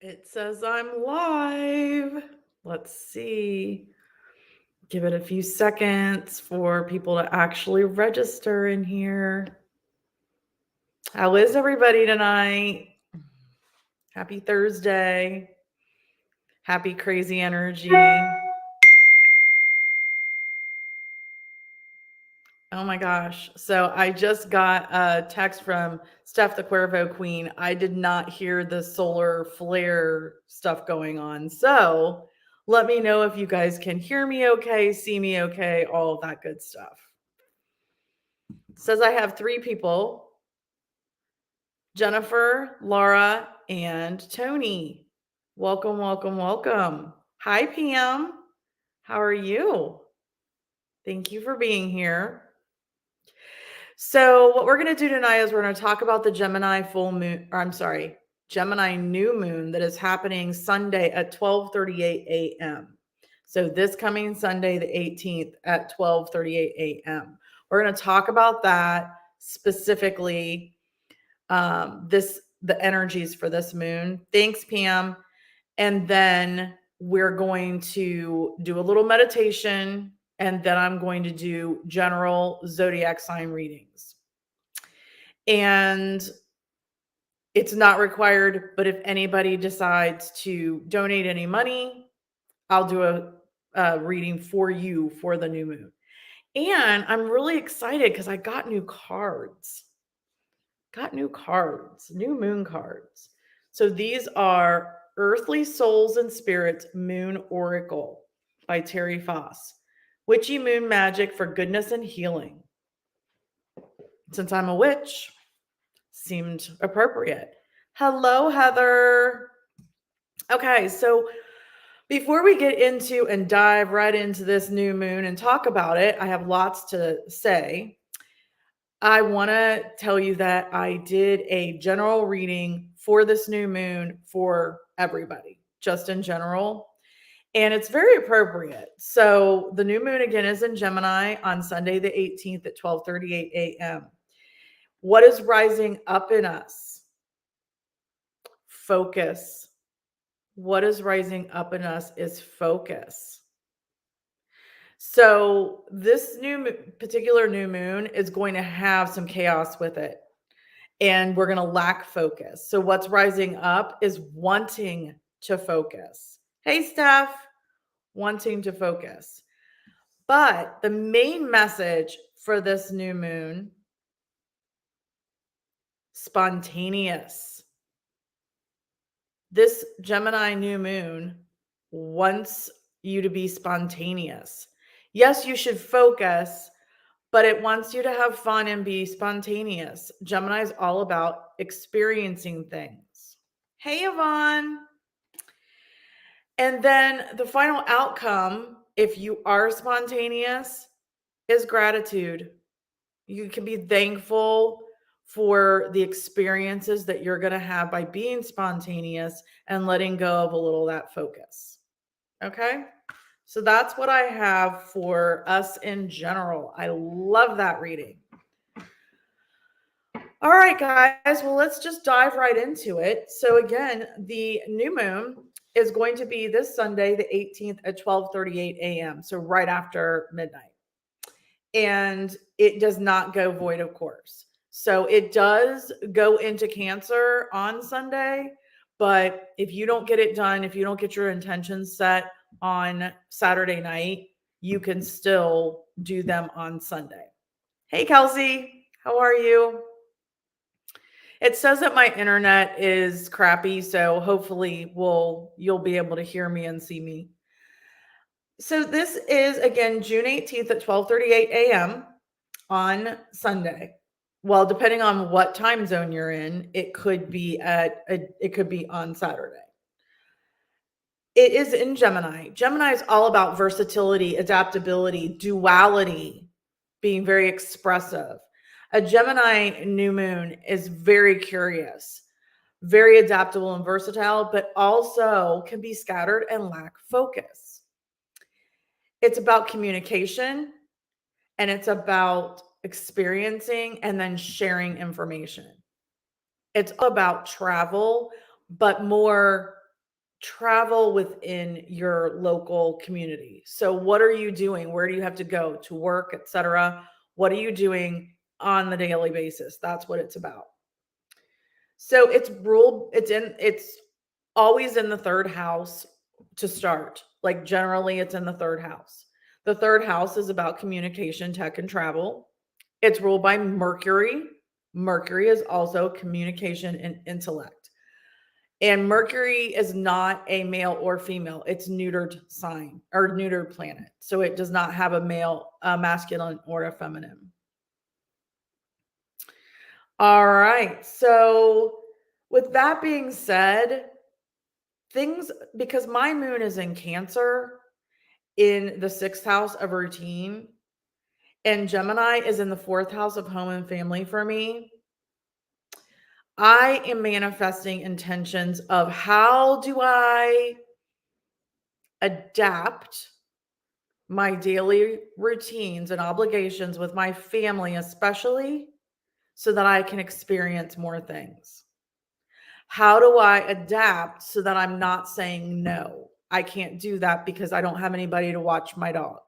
It says I'm live. Let's see. Give it a few seconds for people to actually register in here. How is everybody tonight? Happy Thursday. Happy crazy energy. Oh my gosh. So I just got a text from Steph the Cuervo Queen. I did not hear the solar flare stuff going on. So let me know if you guys can hear me okay, see me okay, all of that good stuff. It says I have 3 people: Jennifer, Laura, and Tony. Welcome, welcome, welcome. Hi, Pam. How are you? Thank you for being here. So what we're going to do tonight is we're going to talk about the Gemini full moon, or I'm sorry, Gemini new moon that is happening Sunday at 12:38 a.m. So this coming Sunday, the 18th at 12:38 a.m. We're going to talk about that specifically, the energies for this moon. Thanks, Pam. And then we're going to do a little meditation, and then I'm going to do general zodiac sign readings. And it's not required, but if anybody decides to donate any money, I'll do a reading for you for the new moon. And I'm really excited because I got new cards. New moon cards. So these are Earthly Souls and Spirits Moon Oracle by Terry Foss. Witchy moon magic for goodness and healing. Since I'm a witch, seemed appropriate. Hello, Heather. Okay, so before we get into and dive right into this new moon and talk about it, I have lots to say. I want to tell you that I did a general reading for this new moon for everybody, just in general. And it's very appropriate. So the new moon again is in Gemini on Sunday, the 18th at 12:38 a.m. What is rising up in us? Focus. What is rising up in us is focus. So this particular new moon is going to have some chaos with it, and we're going to lack focus. So what's rising up is wanting to focus. Hey, Steph, wanting to focus. But the main message for this new moon, spontaneous. This Gemini new moon wants you to be spontaneous. Yes, you should focus, but it wants you to have fun and be spontaneous. Gemini is all about experiencing things. Hey, Yvonne. And then the final outcome, if you are spontaneous, is gratitude. You can be thankful for the experiences that you're going to have by being spontaneous and letting go of a little of that focus. Okay? So that's what I have for us in general. I love that reading. All right, guys. Well, let's just dive right into it. So again, the new moon is going to be this Sunday, the 18th at 12:38 a.m. So right after midnight. And it does not go void, of course. So it does go into Cancer on Sunday, but if you don't get it done, if you don't get your intentions set on Saturday night, you can still do them on Sunday. Hey, Kelsey, how are you? It says that my internet is crappy, so hopefully you'll be able to hear me and see me. So this is again June 18th at 12:38 a.m. on Sunday. Well, depending on what time zone you're in, it could be on Saturday. It is in Gemini. Gemini is all about versatility, adaptability, duality, being very expressive. A Gemini new moon is very curious, very adaptable and versatile, but also can be scattered and lack focus. It's about communication, and it's about experiencing and then sharing information. It's all about travel, but more travel within your local community. So what are you doing? Where do you have to go to work, etc.? What are you doing on the daily basis? That's what it's about. So it's always in the third house to start. Like generally it's in the third house. The third house is about communication, tech, and travel. It's ruled by Mercury. Mercury is also communication and intellect. And Mercury is not a male or female. It's neutered sign or neutered planet. So it does not have a masculine or a feminine. All right. So with that being said, because my moon is in Cancer in the sixth house of routine, and Gemini is in the fourth house of home and family for me, I am manifesting intentions of how do I adapt my daily routines and obligations with my family, especially so that I can experience more things. How do I adapt so that I'm not saying no? I can't do that because I don't have anybody to watch my dog.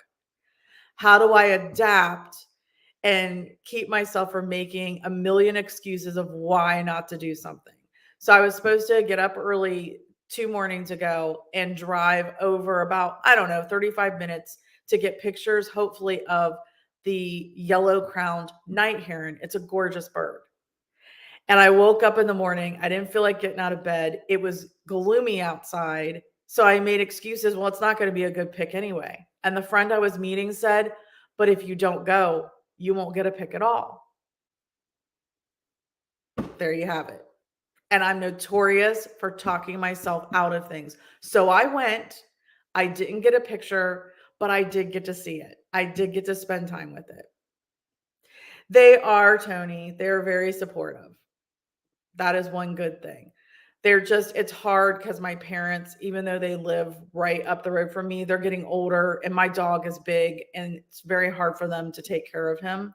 How do I adapt and keep myself from making a million excuses of why not to do something? So I was supposed to get up early 2 mornings ago and drive over about, I don't know, 35 minutes to get pictures, hopefully, of the yellow-crowned night heron. It's a gorgeous bird. And I woke up in the morning. I didn't feel like getting out of bed. It was gloomy outside. So I made excuses. Well, it's not going to be a good pick anyway. And the friend I was meeting said, but if you don't go, you won't get a pick at all. There you have it. And I'm notorious for talking myself out of things. So I went. I didn't get a picture, but I did get to see it. I did get to spend time with it. They are, Tony, they're very supportive. That is one good thing. It's hard because my parents, even though they live right up the road from me, they're getting older and my dog is big and it's very hard for them to take care of him.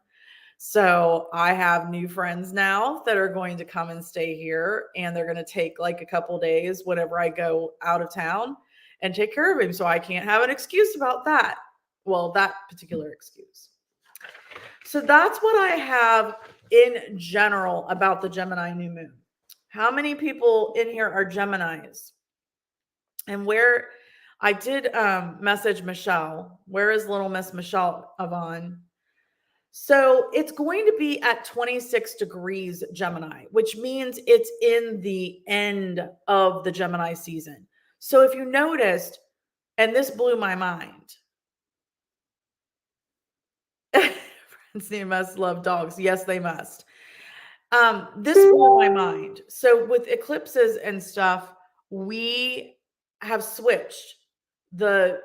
So I have new friends now that are going to come and stay here, and they're going to take like a couple days whenever I go out of town and take care of him. So I can't have an excuse about that. Well, that particular excuse. So that's what I have in general about the Gemini new moon. How many people in here are Geminis? And where I did message Michelle. Where is little Miss Michelle Avon? So it's going to be at 26 degrees Gemini, which means it's in the end of the Gemini season. So if you noticed, and this blew my mind. Friends, they must love dogs. Yes, they must. This blew my mind. So with eclipses and stuff, we have switched the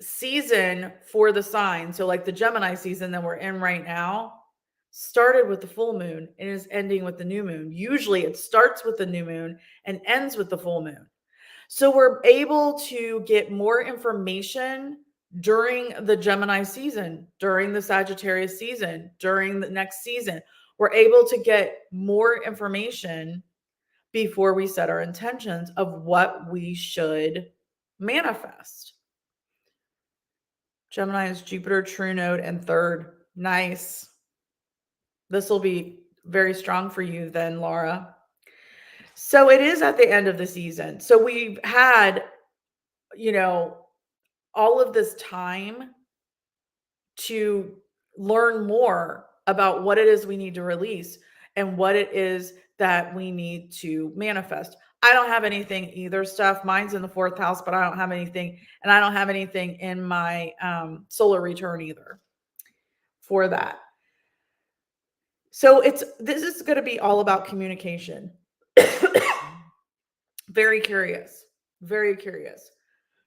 season for the sign. So like the Gemini season that we're in right now started with the full moon and is ending with the new moon. Usually it starts with the new moon and ends with the full moon. So we're able to get more information during the Gemini season, during the Sagittarius season, during the next season. We're able to get more information before we set our intentions of what we should manifest. Gemini is Jupiter, true node, and third. Nice. This will be very strong for you then, Laura. So it is at the end of the season. So we've had, all of this time to learn more about what it is we need to release and what it is that we need to manifest. I don't have anything either, Steph. Mine's in the fourth house, but I don't have anything. And I don't have anything in my solar return either for that. So this is going to be all about communication. Very curious. Very curious.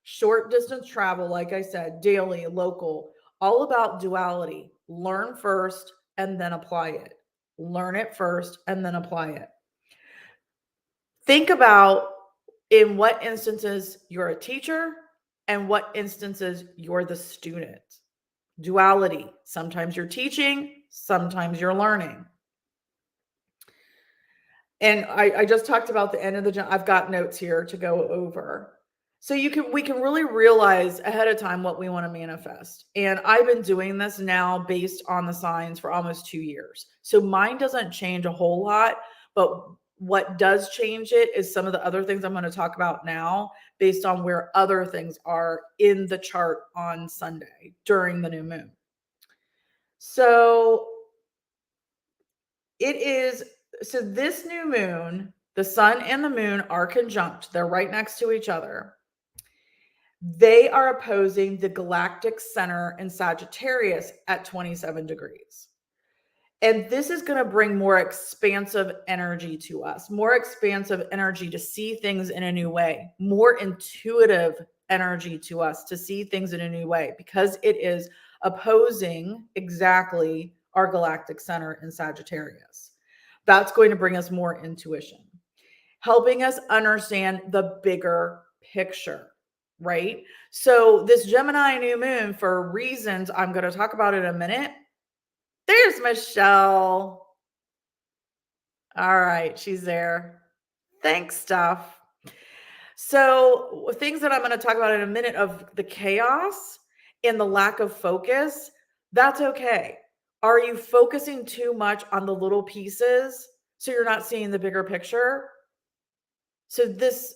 Short distance travel, like I said, daily, local, all about duality. Learn first and then apply it. Learn it first and then apply it. Think about in what instances you're a teacher and what instances you're the student. Duality. Sometimes you're teaching, sometimes you're learning. And I just talked about the end of the, I've got notes here to go over. So we can really realize ahead of time what we want to manifest. And I've been doing this now based on the signs for almost 2 years. So mine doesn't change a whole lot, but what does change it is some of the other things I'm going to talk about now based on where other things are in the chart on Sunday during the new moon. So it is, so this new moon, the sun and the moon are conjunct. They're right next to each other. They are opposing the galactic center in Sagittarius at 27 degrees. And this is going to bring more expansive energy to us, more expansive energy to see things in a new way, more intuitive energy to us to see things in a new way, because it is opposing exactly our galactic center in Sagittarius. That's going to bring us more intuition, helping us understand the bigger picture, right? So this Gemini new moon, for reasons I'm going to talk about in a minute. There's Michelle. All right, she's there. Thanks, stuff. So things that I'm going to talk about in a minute of the chaos and the lack of focus, that's okay. Are you focusing too much on the little pieces so you're not seeing the bigger picture? So this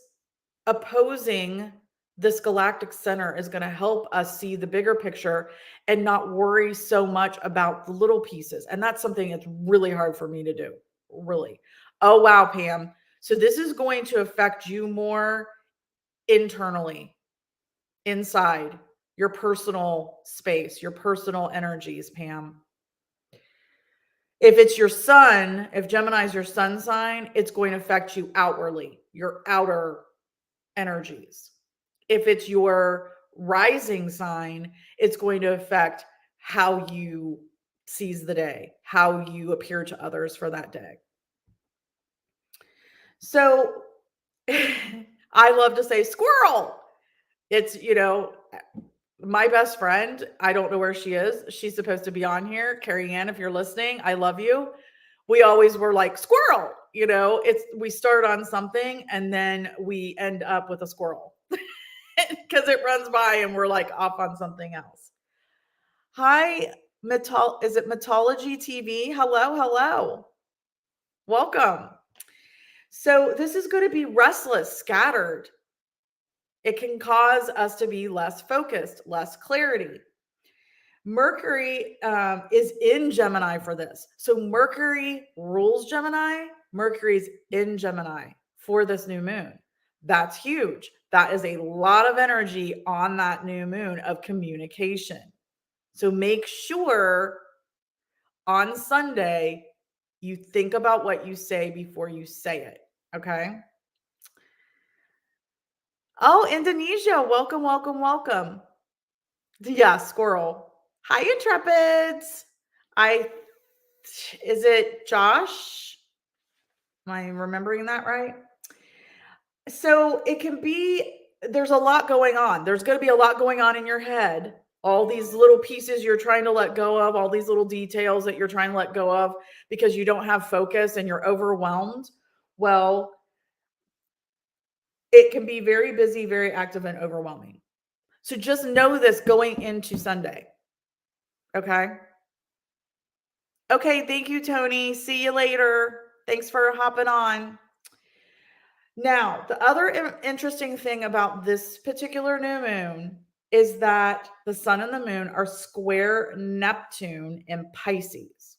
opposing this galactic center is going to help us see the bigger picture and not worry so much about the little pieces. And that's something that's really hard for me to do. Really. Oh, wow, Pam. So this is going to affect you more internally, inside your personal space, your personal energies, Pam. If it's your sun, if Gemini is your sun sign, it's going to affect you outwardly, your outer energies. If it's your rising sign, it's going to affect how you seize the day, how you appear to others for that day. So I love to say squirrel. It's, my best friend, I don't know where she is. She's supposed to be on here. Carrie Ann, if you're listening, I love you. We always were like squirrel, we start on something and then we end up with a squirrel because it runs by and we're like off on something else. Hi, is it Mythology TV? Hello. Welcome. So this is going to be restless, scattered. It can cause us to be less focused, less clarity. Mercury is in Gemini for this. So Mercury rules Gemini. Mercury's in Gemini for this new moon. That's huge. That is a lot of energy on that new moon of communication. So make sure on Sunday you think about what you say before you say it. Okay. Oh, Indonesia. Welcome. Yeah, squirrel. Hi, Intrepids. Is it Josh? Am I remembering that right? So it can be, there's a lot going on. There's going to be a lot going on in your head. All these little pieces you're trying to let go of, all these little details that you're trying to let go of because you don't have focus and you're overwhelmed. Well, it can be very busy, very active, and overwhelming. So just know this going into Sunday. Okay. Okay. Thank you, Tony. See you later. Thanks for hopping on. Now, the other interesting thing about this particular new moon is that the sun and the moon are square Neptune in Pisces.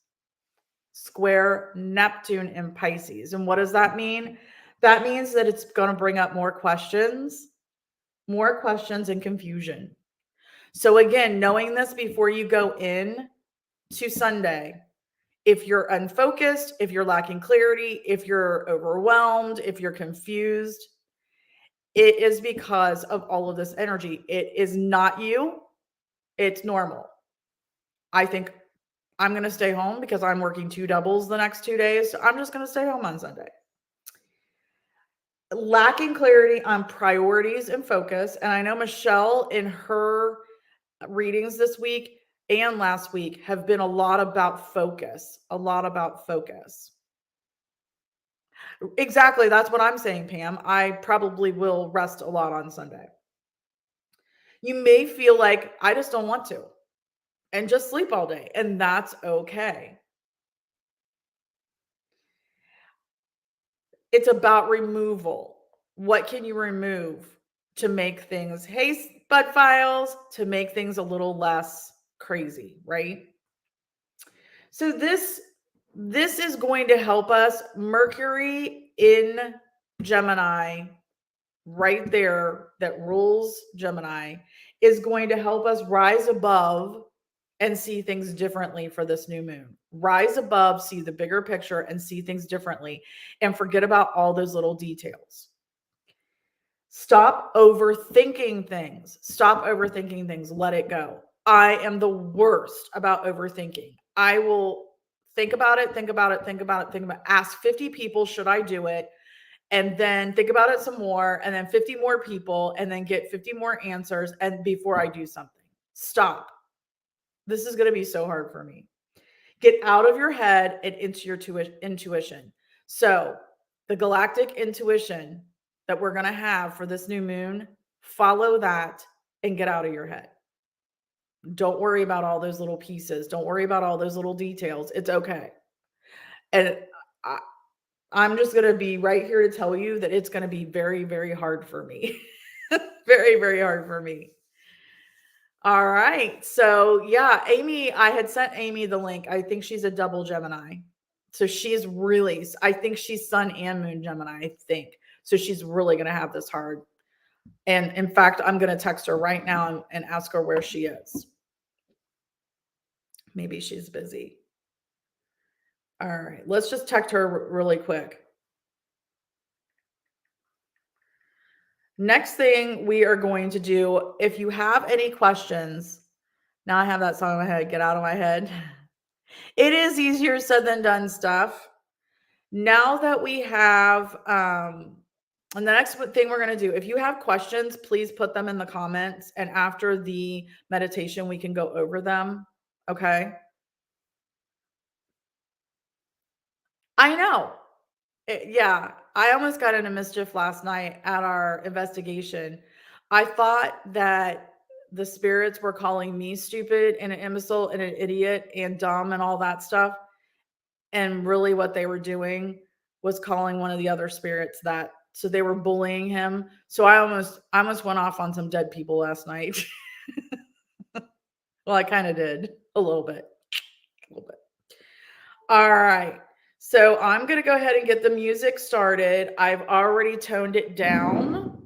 Square Neptune in Pisces. And what does that mean? That means that it's going to bring up more questions and confusion. So again, knowing this before you go in to Sunday, if you're unfocused, if you're lacking clarity, if you're overwhelmed, if you're confused, it is because of all of this energy. It is not you. It's normal. I think I'm going to stay home because I'm working 2 doubles the next 2 days. So I'm just going to stay home on Sunday. Lacking clarity on priorities and focus. And I know Michelle in her readings this week and last week have been a lot about focus. Exactly. That's what I'm saying, Pam. I probably will rest a lot on Sunday. You may feel like I just don't want to and just sleep all day, and that's okay. It's about removal. What can you remove to make things, hey, Spud Files, to make things a little less crazy, right? So this is going to help us. Mercury in Gemini, right there, that rules Gemini, is going to help us rise above and see things differently for this new moon. Rise above, see the bigger picture, and see things differently, and forget about all those little details. Stop overthinking things. Stop overthinking things. Let it go. I am the worst about overthinking. I will think about it, think about it, think about it, think about it. Ask 50 people, should I do it? And then think about it some more, and then 50 more people, and then get 50 more answers, and before I do something. Stop. This is going to be so hard for me. Get out of your head and into your intuition. So, the galactic intuition that we're going to have for this new moon, follow that and get out of your head. Don't worry about all those little pieces. Don't worry about all those little details. It's okay. And I'm just going to be right here to tell you that it's going to be very, very hard for me. Very, very hard for me. All right. So, yeah, Amy, I had sent Amy the link. I think she's a double Gemini. So she's really, I think she's Sun and Moon Gemini, I think. So she's really going to have this hard. And in fact, I'm going to text her right now and ask her where she is. Maybe she's busy. All right. Let's just text her really quick. Next thing we are going to do, if you have any questions, now I have that song in my head, get out of my head. It is easier said than done stuff. Now that we have, and the next thing we're going to do, if you have questions, please put them in the comments. And after the meditation, we can go over them. Okay. I know. Yeah. I almost got into mischief last night at our investigation. I thought that the spirits were calling me stupid and an imbecile and an idiot and dumb and all that stuff. And really what they were doing was calling one of the other spirits that, so they were bullying him. So I almost went off on some dead people last night. Well, I kind of did a little bit. All right. So I'm going to go ahead and get the music started. I've already toned it down.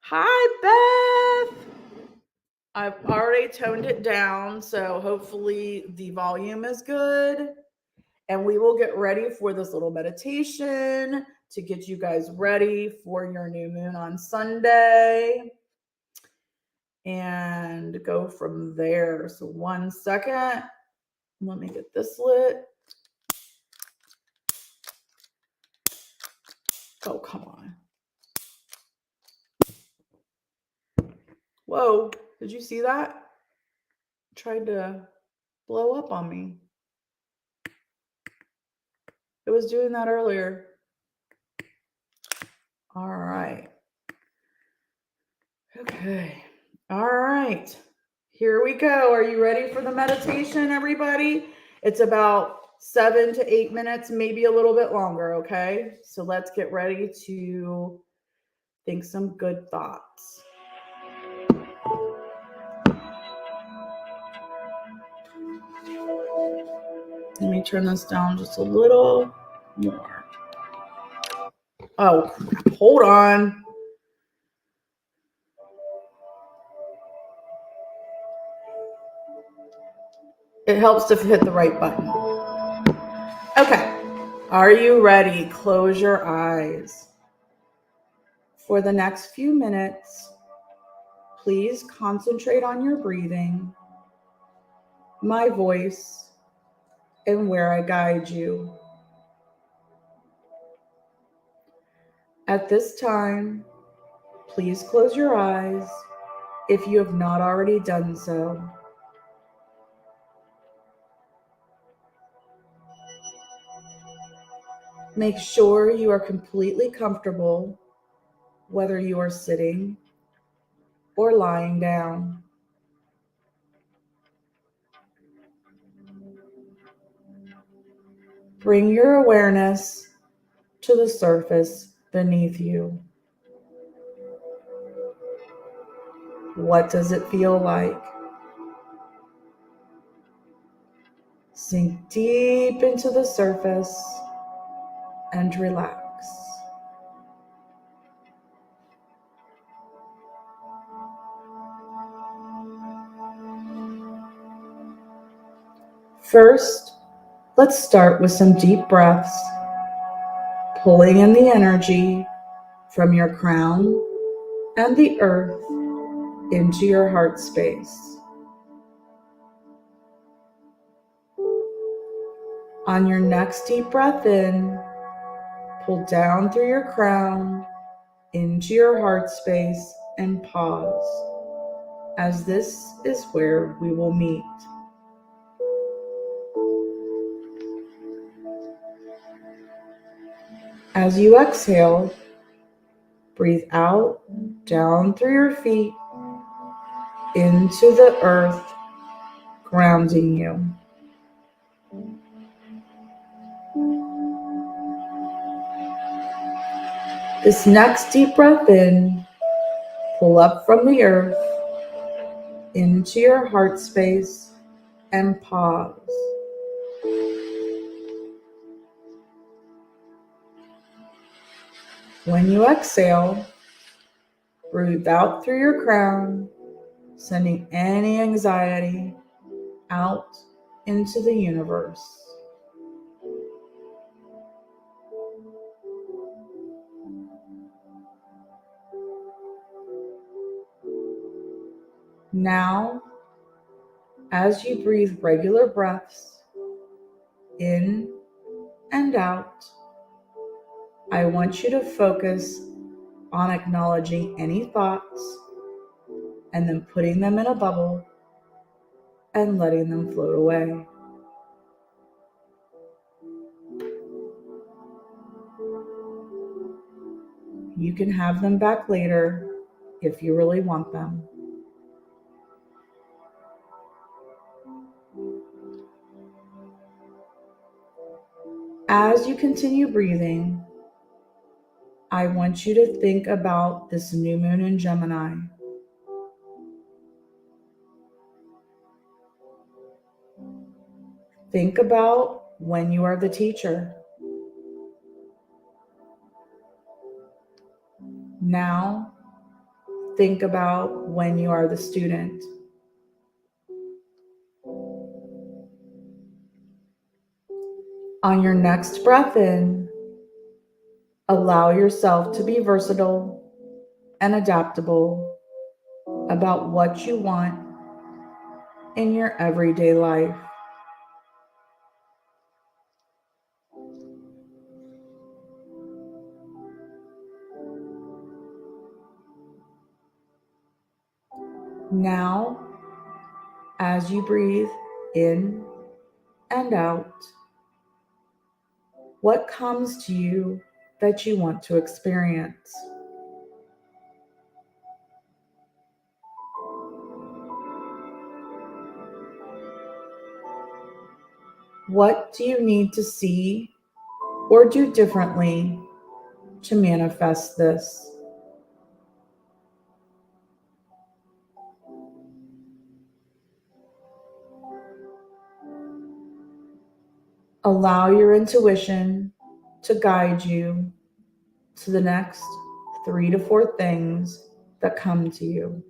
Hi, Beth. I've already toned it down. So hopefully the volume is good. And we will get ready for this little meditation to get you guys ready for your new moon on Sunday. And go from there. So 1 second. Let me get this lit. Oh, come on. Whoa, did you see that? It tried to blow up on me. It was doing that earlier. All right. Okay. All right. Here we go. Are you ready for the meditation, everybody? It's about 7 to 8 minutes, maybe a little bit longer, okay? So let's get ready to think some good thoughts. Let me turn this down just a little more. Oh, hold on. It helps to hit the right button. Okay. Are you ready? Close your eyes. For the next few minutes, please concentrate on your breathing, my voice, and where I guide you. At this time, please close your eyes if you have not already done so. Make sure you are completely comfortable, whether you are sitting or lying down. Bring your awareness to the surface beneath you. What does it feel like? Sink deep into the surface and relax. First, let's start with some deep breaths, pulling in the energy from your crown and the earth into your heart space. On your next deep breath in, pull down through your crown into your heart space and pause, as this is where we will meet. As you exhale, breathe out, down through your feet, into the earth, grounding you. This next deep breath in, pull up from the earth into your heart space and pause. When you exhale, breathe out through your crown, sending any anxiety out into the universe. Now, as you breathe regular breaths in and out, I want you to focus on acknowledging any thoughts and then putting them in a bubble and letting them float away. You can have them back later if you really want them. As you continue breathing, I want you to think about this new moon in Gemini. Think about when you are the teacher. Now, think about when you are the student. On your next breath in, allow yourself to be versatile and adaptable about what you want in your everyday life. Now, as you breathe in and out, what comes to you that you want to experience? What do you need to see or do differently to manifest this? Allow your intuition to guide you to the next 3 to 4 things that come to you.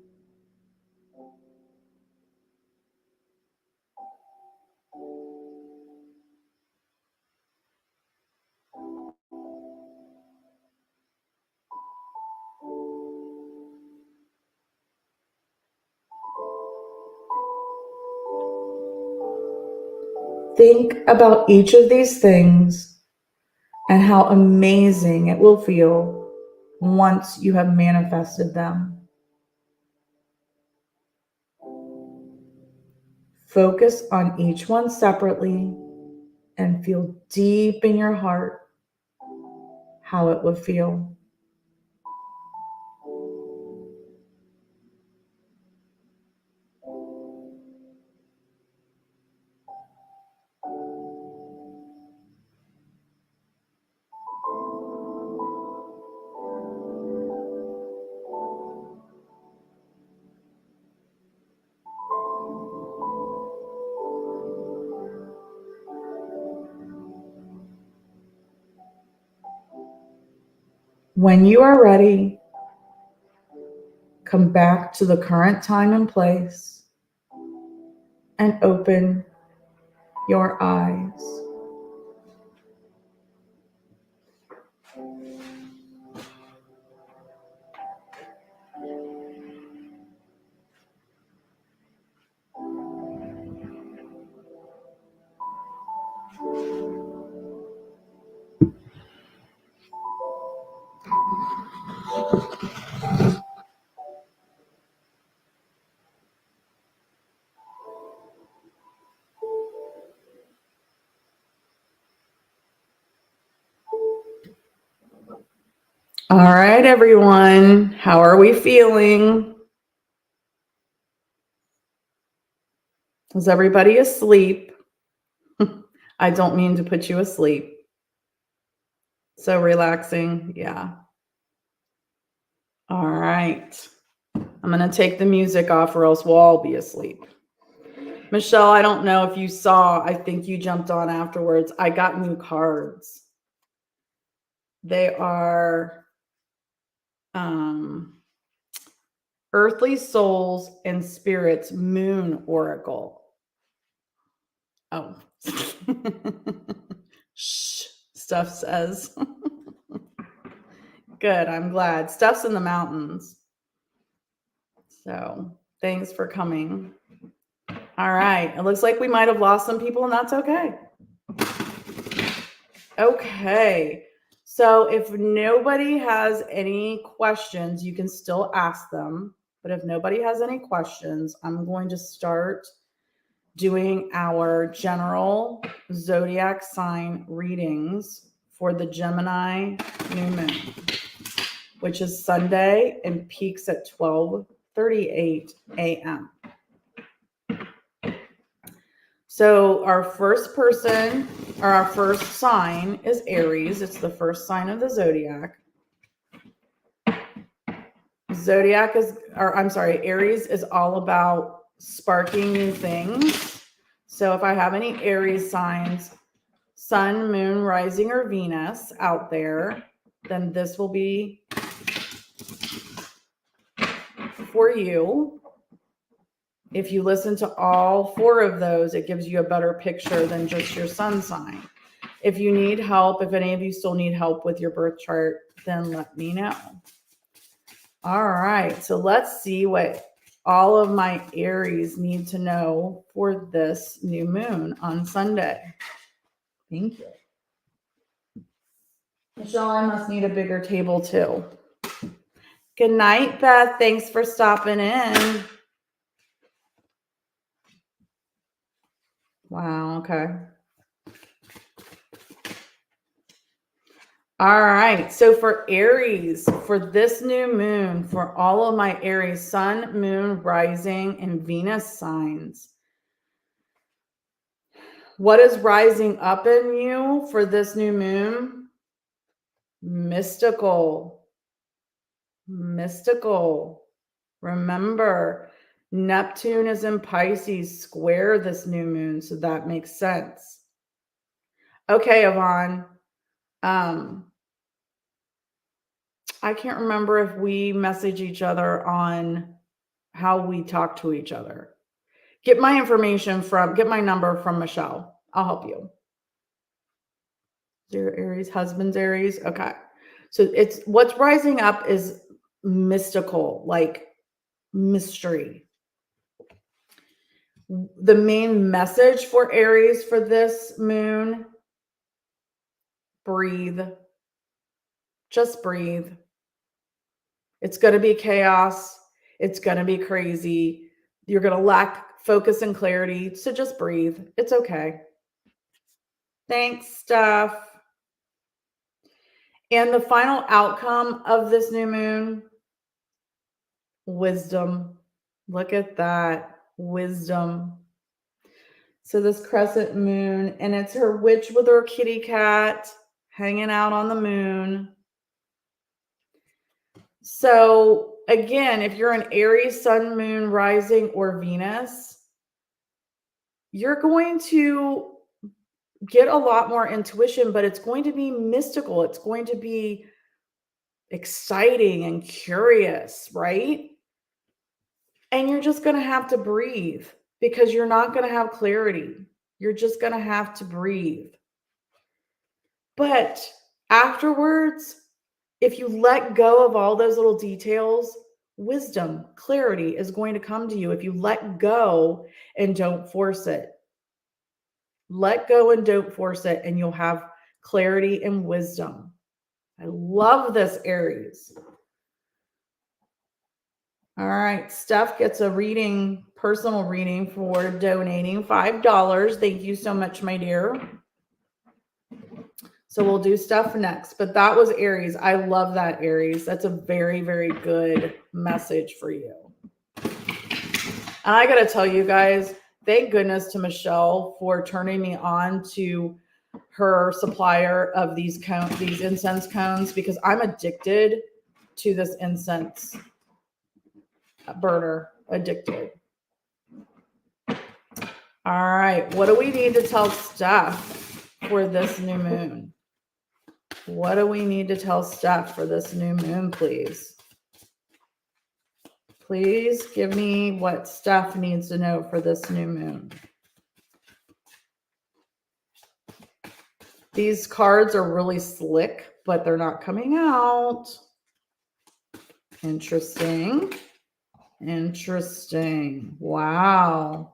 Think about each of these things and how amazing it will feel once you have manifested them. Focus on each one separately and feel deep in your heart how it would feel. When you are ready, come back to the current time and place and open your eyes. All right, everyone. How are we feeling? Is everybody asleep? I don't mean to put you asleep. So relaxing. Yeah. All right. I'm going to take the music off or else we'll all be asleep. Michelle, I don't know if you saw, I think you jumped on afterwards. I got new cards. They are Earthly Souls and Spirits Moon Oracle. Oh. Shh, Steph says. Good, I'm glad. Steph's in the mountains. So thanks for coming. All right. It looks like we might have lost some people, and that's okay. Okay. So if nobody has any questions, you can still ask them. But if nobody has any questions, I'm going to start doing our general zodiac sign readings for the Gemini New Moon, which is Sunday and peaks at 12:38 a.m. So our first person, or our first sign, is Aries. It's the first sign of the zodiac. Aries is all about sparking new things. So if I have any Aries signs, Sun, Moon, Rising, or Venus out there, then this will be for you. If you listen to all 4 of those, it gives you a better picture than just your sun sign. If you need help, if any of you still need help with your birth chart, then let me know. All right, so let's see what all of my Aries need to know for this new moon on Sunday. Thank you. Michelle, I must need a bigger table too. Good night, Beth. Thanks for stopping in. Wow, okay. All right, so for Aries, for this new moon, for all of my Aries, Sun, Moon, Rising, and Venus signs, what is rising up in you for this new moon? Mystical. Mystical. Remember, Neptune is in Pisces square this new moon, so that makes sense. Okay, Yvonne. I can't remember if we message each other on how we talk to each other. Get my number from Michelle. I'll help you. Your Aries, husband's Aries. Okay. So it's what's rising up is mystical, like mystery. The main message for Aries for this moon, breathe. Just breathe. It's going to be chaos. It's going to be crazy. You're going to lack focus and clarity. So just breathe. It's okay. Thanks, Steph. And the final outcome of this new moon, wisdom. Look at that, wisdom. So this crescent moon, and it's her witch with her kitty cat hanging out on the moon. So again, if you're an Aries, sun, moon, rising, or Venus, you're going to get a lot more intuition, but it's going to be mystical. It's going to be exciting and curious, right? And you're just going to have to breathe because you're not going to have clarity. You're just going to have to breathe. But afterwards, if you let go of all those little details, wisdom, clarity is going to come to you if you let go and don't force it. Let go and don't force it, and you'll have clarity and wisdom. I love this, Aries. All right, Steph gets a reading, personal reading for donating $5. Thank you so much, my dear. So we'll do Steph next, but that was Aries. I love that, Aries. That's a very, very good message for you. And I got to tell you guys, thank goodness to Michelle for turning me on to her supplier of these incense cones, because I'm addicted to this incense burner. Addicted. All right. What do we need to tell Steph for this new moon? What do we need to tell Steph for this new moon, please? Please give me what Steph needs to know for this new moon. These cards are really slick, but they're not coming out. Interesting. Interesting. Wow.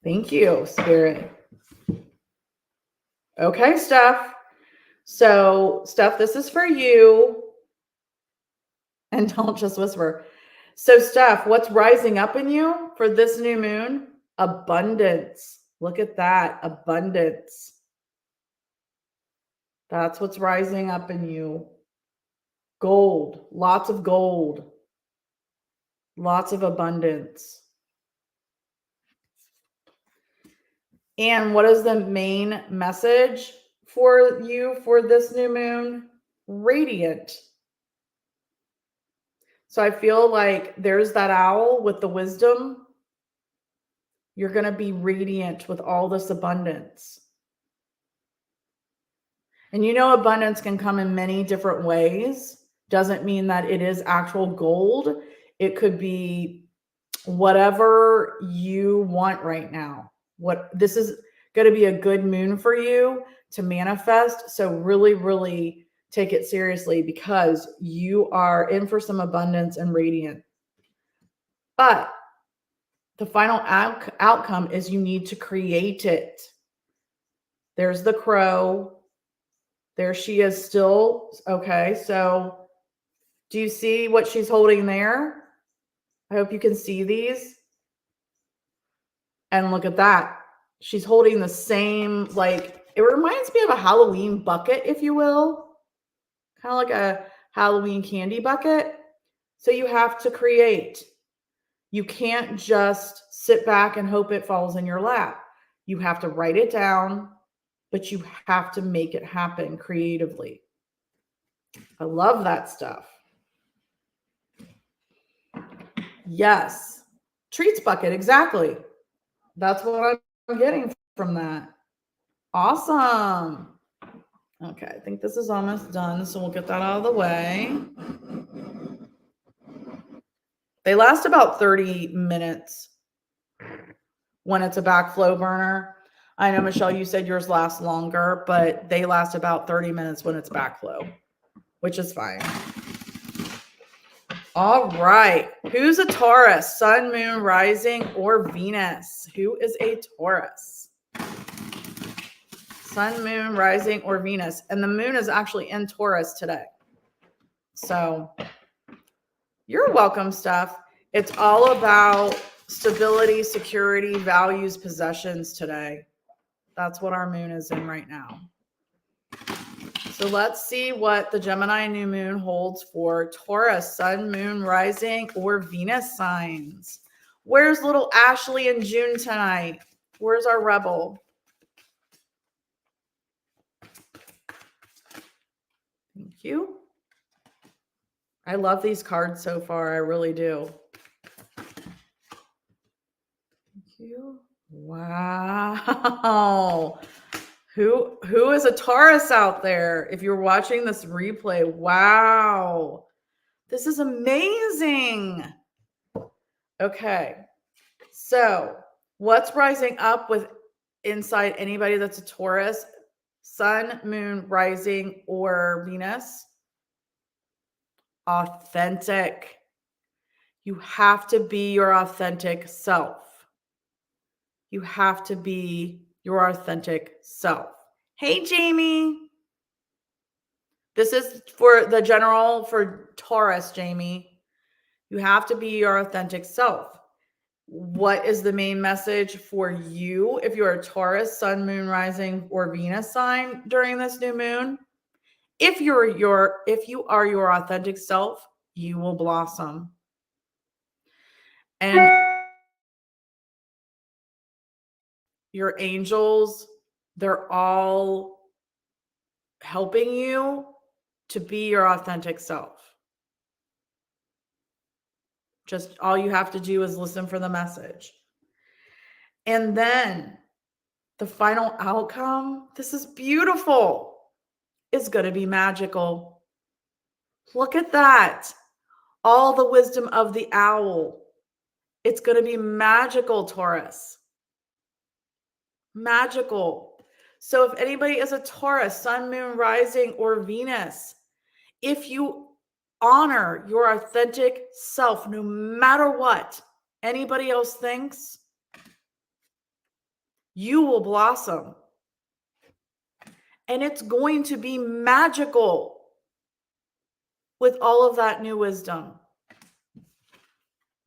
Thank you, Spirit. Okay, Steph. So, Steph, this is for you. And don't just whisper. So, Steph, what's rising up in you for this new moon? Abundance. Look at that. Abundance. That's what's rising up in you. Gold. Lots of gold. Lots of abundance. And what is the main message for you for this new moon? Radiant. So I feel like there's that owl with the wisdom. You're going to be radiant with all this abundance. And you know, abundance can come in many different ways. Doesn't mean that it is actual gold. It could be whatever you want right now. This is going to be a good moon for you to manifest. So really, really take it seriously, because you are in for some abundance and radiant. But the final outcome is you need to create it. There's the crow. There she is still. Okay, so do you see what she's holding there? I hope you can see these. And look at that. She's holding the same, like, it reminds me of a Halloween bucket, if you will. Kind of like a Halloween candy bucket. So you have to create. You can't just sit back and hope it falls in your lap. You have to write it down, but you have to make it happen creatively. I love that stuff. Yes. Treats bucket, exactly. That's what I'm getting from that. Awesome. Okay, I think this is almost done, so we'll get that out of the way. They last about 30 minutes when it's a backflow burner. I know, Michelle, you said yours lasts longer, but they last about 30 minutes when it's backflow, which is fine. All right. Who's a Taurus? Sun, moon, rising, or Venus? Who is a Taurus? Sun, moon, rising, or Venus. And the moon is actually in Taurus today. So you're welcome, Steph. It's all about stability, security, values, possessions today. That's what our moon is in right now. So let's see what the Gemini new moon holds for Taurus, sun, moon, rising, or Venus signs. Where's little Ashley in June tonight? Where's our rebel? Thank you. I love these cards so far. I really do. Thank you. Wow. Who is a Taurus out there? If you're watching this replay, wow. This is amazing. Okay. So, what's rising up with inside anybody that's a Taurus? Sun, moon, rising, or Venus? Authentic. You have to be your authentic self. You have to be your authentic self. Hey, Jamie. This is for the general for Taurus, Jamie. You have to be your authentic self. What is the main message for you if you're a Taurus, sun, moon, rising, or Venus sign during this new moon? If you are your authentic self, you will blossom. And your angels, they're all helping you to be your authentic self. Just all you have to do is listen for the message. And then the final outcome, this is beautiful, is going to be magical. Look at that. All the wisdom of the owl. It's going to be magical, Taurus. Magical. So if anybody is a Taurus, sun, moon, rising, or Venus, if you honor your authentic self, no matter what anybody else thinks, you will blossom. And it's going to be magical with all of that new wisdom.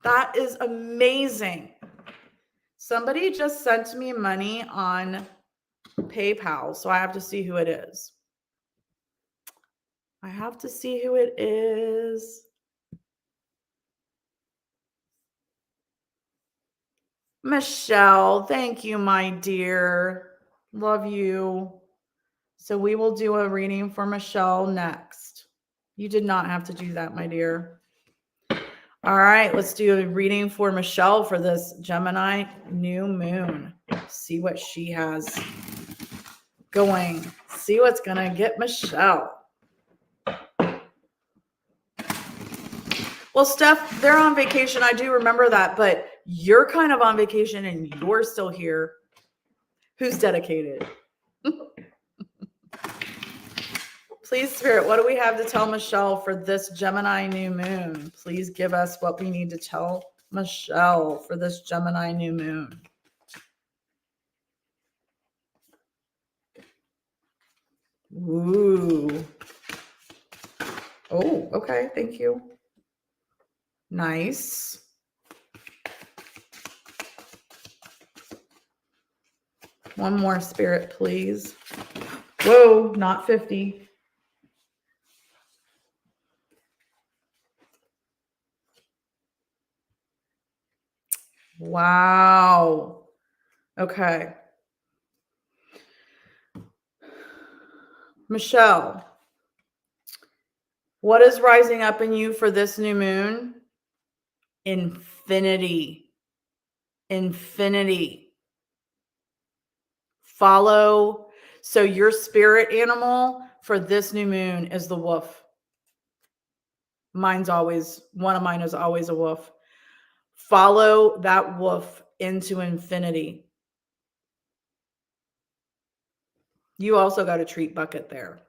That is amazing. Somebody just sent me money on PayPal, so I have to see who it is. I have to see who it is. Michelle, thank you, my dear. Love you. So we will do a reading for Michelle next. You did not have to do that, my dear. All right, let's do a reading for Michelle for this Gemini new moon. See what she has going. See what's going to get Michelle. Well, Steph, they're on vacation. I do remember that, but you're kind of on vacation and you're still here. Who's dedicated? Please, Spirit, what do we have to tell Michelle for this Gemini new moon? Please give us what we need to tell Michelle for this Gemini new moon. Ooh. Oh, okay. Thank you. Nice. One more, Spirit, please. Whoa, not 50. Wow. Okay. Michelle, what is rising up in you for this new moon? Infinity. Infinity. Follow. So your spirit animal for this new moon is the wolf. One of mine is always a wolf. Follow that wolf into infinity. You also got a treat bucket there.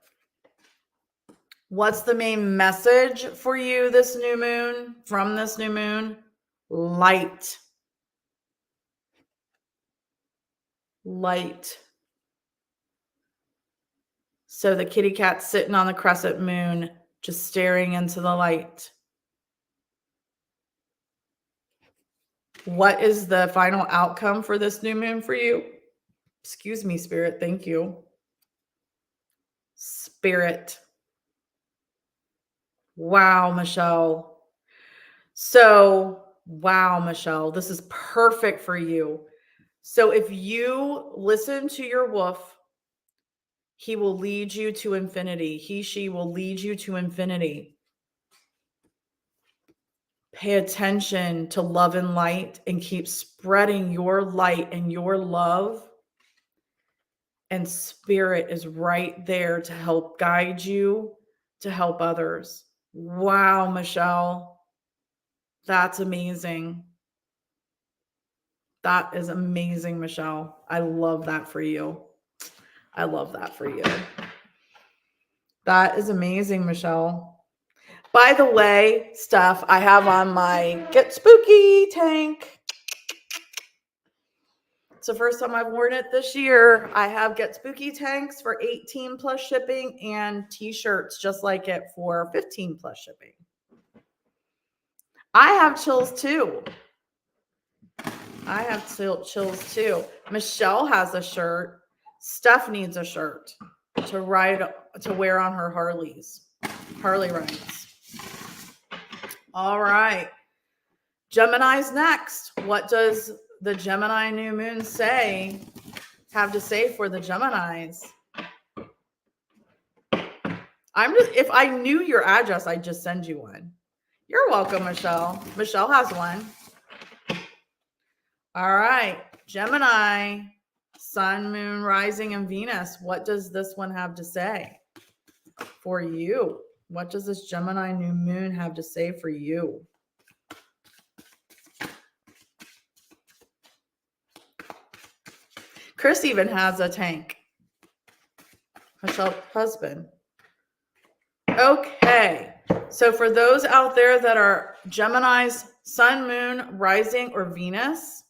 What's the main message for you this new moon, from this new moon? Light. Light. So the kitty cat's sitting on the crescent moon, just staring into the light. What is the final outcome for this new moon for you? Excuse me, Spirit. Thank you. Spirit. Wow, Michelle. So, wow, Michelle, this is perfect for you. So if you listen to your wolf, he will lead you to infinity. He, she will lead you to infinity. Pay attention to love and light and keep spreading your light and your love. And spirit is right there to help guide you, to help others. Wow, Michelle. That's amazing. That is amazing, Michelle. I love that for you. I love that for you. That is amazing, Michelle. By the way, Steph, I have on my Get Spooky tank. It's the first time I've worn it this year. I have Get Spooky tanks for 18 plus shipping and t-shirts just like it for 15 plus shipping. I have chills too. I have chills too. Michelle has a shirt. Steph needs a shirt to wear on her Harley rides. All right. Gemini's next. What does the Gemini new moon have to say for the Geminis? If I knew your address, I'd just send you one. You're welcome, Michelle. Michelle has one. All right. Gemini, Sun, Moon, Rising, and Venus. What does this one have to say for you? What does this Gemini new moon have to say for you? Chris even has a tank. Michelle's husband. Okay. So for those out there that are Gemini's Sun, Moon, Rising, or Venus,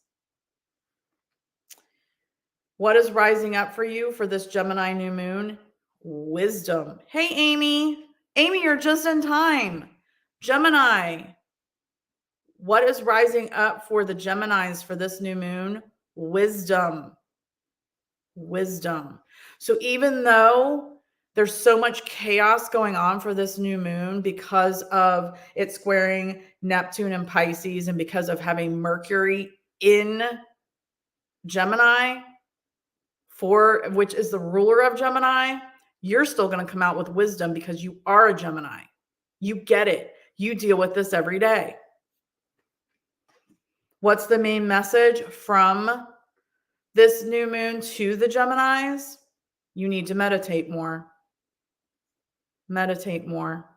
what is rising up for you for this Gemini new moon? Wisdom. Hey, Amy. Amy, you're just in time. Gemini. What is rising up for the Geminis for this new moon? Wisdom. Wisdom. So even though there's so much chaos going on for this new moon because of it squaring Neptune and Pisces and because of having Mercury in Gemini, which is the ruler of Gemini, you're still going to come out with wisdom because you are a Gemini. You get it. You deal with this every day. What's the main message from this new moon to the Geminis? You need to meditate more. Meditate more.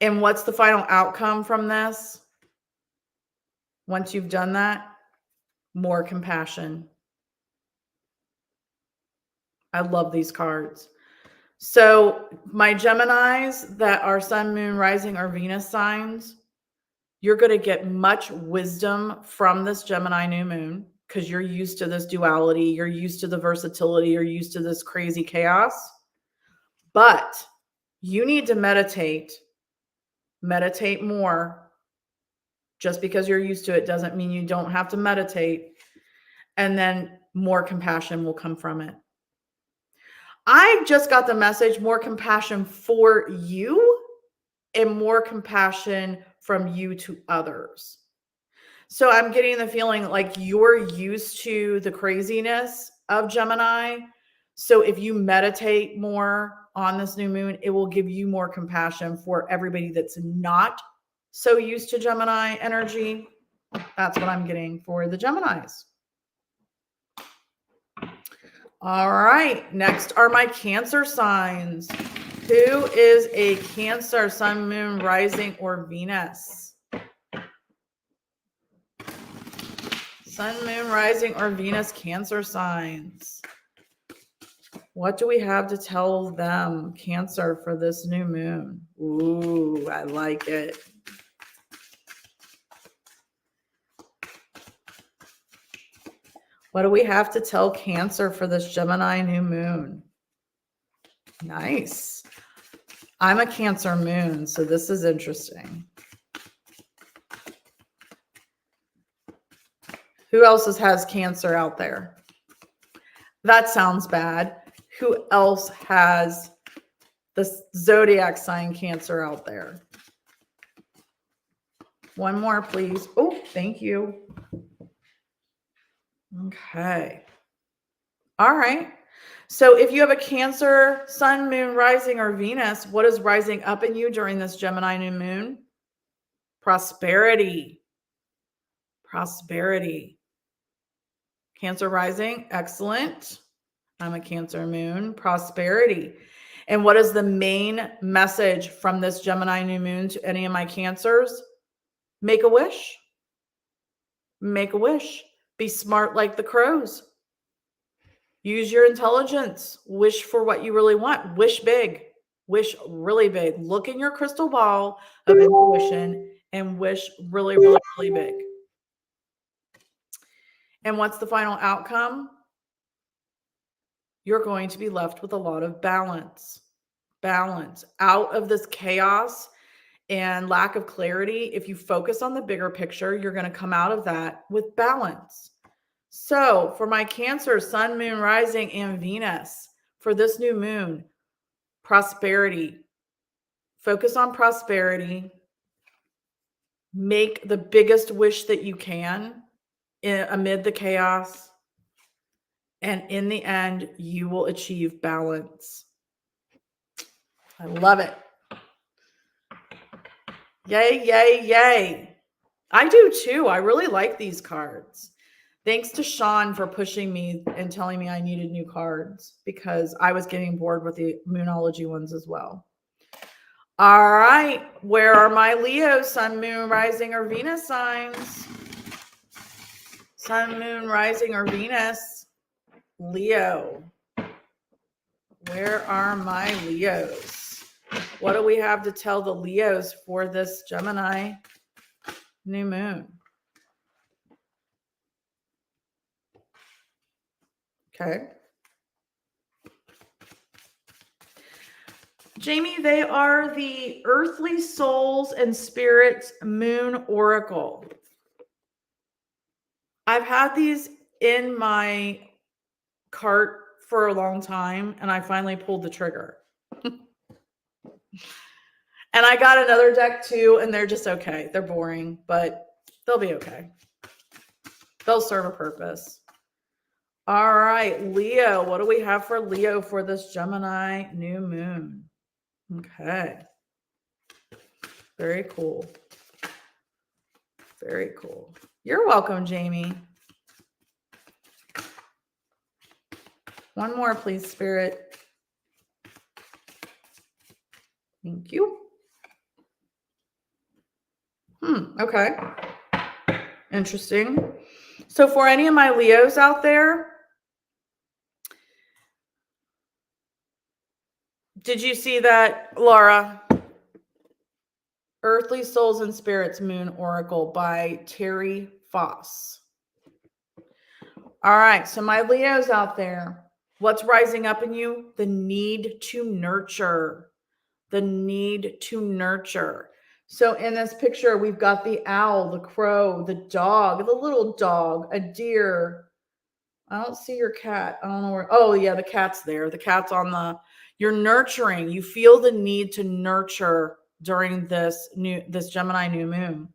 And what's the final outcome from this? Once you've done that, more compassion. I love these cards. So my Geminis that are Sun, Moon, Rising, or Venus signs, you're going to get much wisdom from this Gemini new moon because you're used to this duality. You're used to the versatility. You're used to this crazy chaos. But you need to meditate more. Just because you're used to it doesn't mean you don't have to meditate. And then more compassion will come from it. I just got the message, more compassion for you and more compassion from you to others. So I'm getting the feeling like you're used to the craziness of Gemini. So if you meditate more on this new moon, it will give you more compassion for everybody that's not so used to Gemini energy. That's what I'm getting for the Geminis. All right. Next are my Cancer signs. Who is a Cancer, Sun, Moon, Rising, or Venus? Sun, Moon, Rising, or Venus Cancer signs. What do we have to tell them, Cancer, for this new moon? Ooh, I like it. What do we have to tell Cancer for this Gemini new moon? Nice. I'm a Cancer moon, so this is interesting. Who else has Cancer out there? That sounds bad. Who else has the zodiac sign Cancer out there? One more, please. Oh, thank you. Okay. All right. So if you have a Cancer, Sun, Moon, Rising, or Venus, what is rising up in you during this Gemini new moon? Prosperity. Prosperity. Cancer rising. Excellent. I'm a Cancer moon. Prosperity. And what is the main message from this Gemini new moon to any of my Cancers? Make a wish. Make a wish. Be smart like the crows. Use your intelligence. Wish for what you really want. Wish big. Wish really big. Look in your crystal ball of intuition and wish really, really, really big. And what's the final outcome? You're going to be left with a lot of balance. Balance. Out of this chaos and lack of clarity, if you focus on the bigger picture, you're going to come out of that with balance. So for my Cancer, Sun, Moon, Rising, and Venus, for this new moon, prosperity. Focus on prosperity. Make the biggest wish that you can amid the chaos. And in the end, you will achieve balance. I love it. Yay, yay, yay. I do too. I really like these cards. Thanks to Sean for pushing me and telling me I needed new cards because I was getting bored with the Moonology ones as well. All right. Where are my Leo, Sun, Moon, Rising, or Venus signs? Sun, Moon, Rising, or Venus? Leo. Where are my Leos? What do we have to tell the Leos for this Gemini new moon? Okay. Jamie, they are the Earthly Souls and Spirits Moon Oracle. I've had these in my cart for a long time, and I finally pulled the trigger. And I got another deck too, and they're just okay. They're boring, but they'll be okay. They'll serve a purpose. All right, Leo. What do we have for Leo for this Gemini new moon? Okay. Very cool. Very cool. You're welcome, Jamie. One more, please, Spirit. Thank you. Okay. Interesting. So for any of my Leos out there, did you see that, Laura? Earthly Souls and Spirits Moon Oracle by Terry Foss. All right. So my Leos out there, what's rising up in you? The need to nurture. The need to nurture. So in this picture, we've got the owl, the crow, the dog, the little dog, a deer. I don't see your cat. I don't know where. Oh, yeah, the cat's there. The cat's on the, you're nurturing. You feel the need to nurture during this Gemini new moon.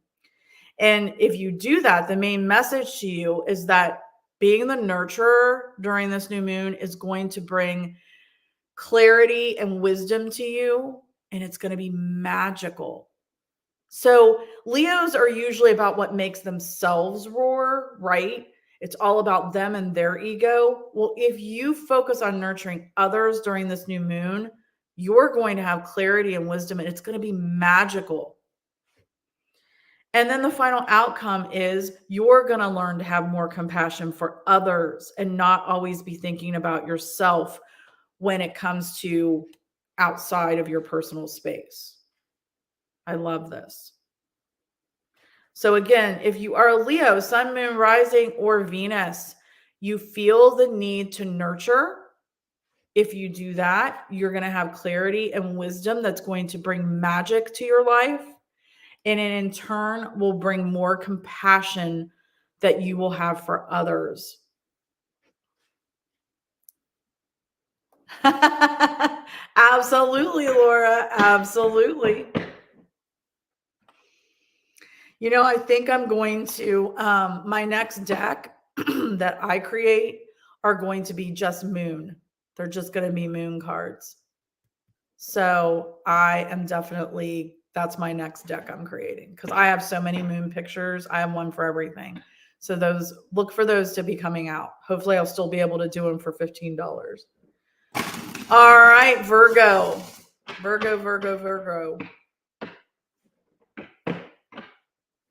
And if you do that, the main message to you is that being the nurturer during this new moon is going to bring clarity and wisdom to you, and it's going to be magical. So Leos are usually about what makes themselves roar, right? It's all about them and their ego. Well, if you focus on nurturing others during this new moon, you're going to have clarity and wisdom, and it's going to be magical. And then the final outcome is you're going to learn to have more compassion for others and not always be thinking about yourself when it comes to outside of your personal space. I love this. So again, if you are a Leo, Sun, Moon, Rising, or Venus, you feel the need to nurture. If you do that, you're going to have clarity and wisdom that's going to bring magic to your life. And in turn will bring more compassion that you will have for others. Absolutely, Laura. Absolutely. You know, I think I'm going to, my next deck that I create are going to be just moon. They're just going to be moon cards. So I am definitely, that's my next deck I'm creating because I have so many moon pictures. I have one for everything. So those, look for those to be coming out. Hopefully I'll still be able to do them for $15. All right, Virgo. Virgo.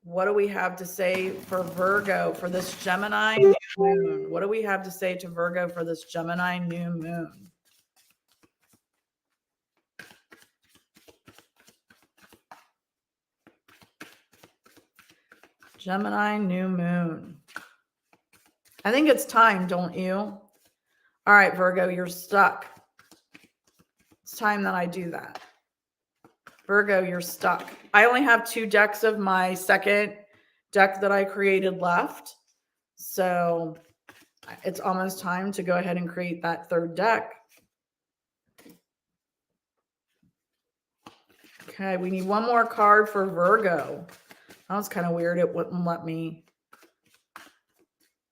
What do we have to say for Virgo for this Gemini new moon? What do we have to say to Virgo for this Gemini new moon? Gemini new moon. I think it's time, don't you? All right, Virgo, you're stuck. It's time that I do that. Virgo, you're stuck. I only have 2 decks of my second deck that I created left. So it's almost time to go ahead and create that 3rd deck. Okay, we need one more card for Virgo. That was kind of weird. It wouldn't let me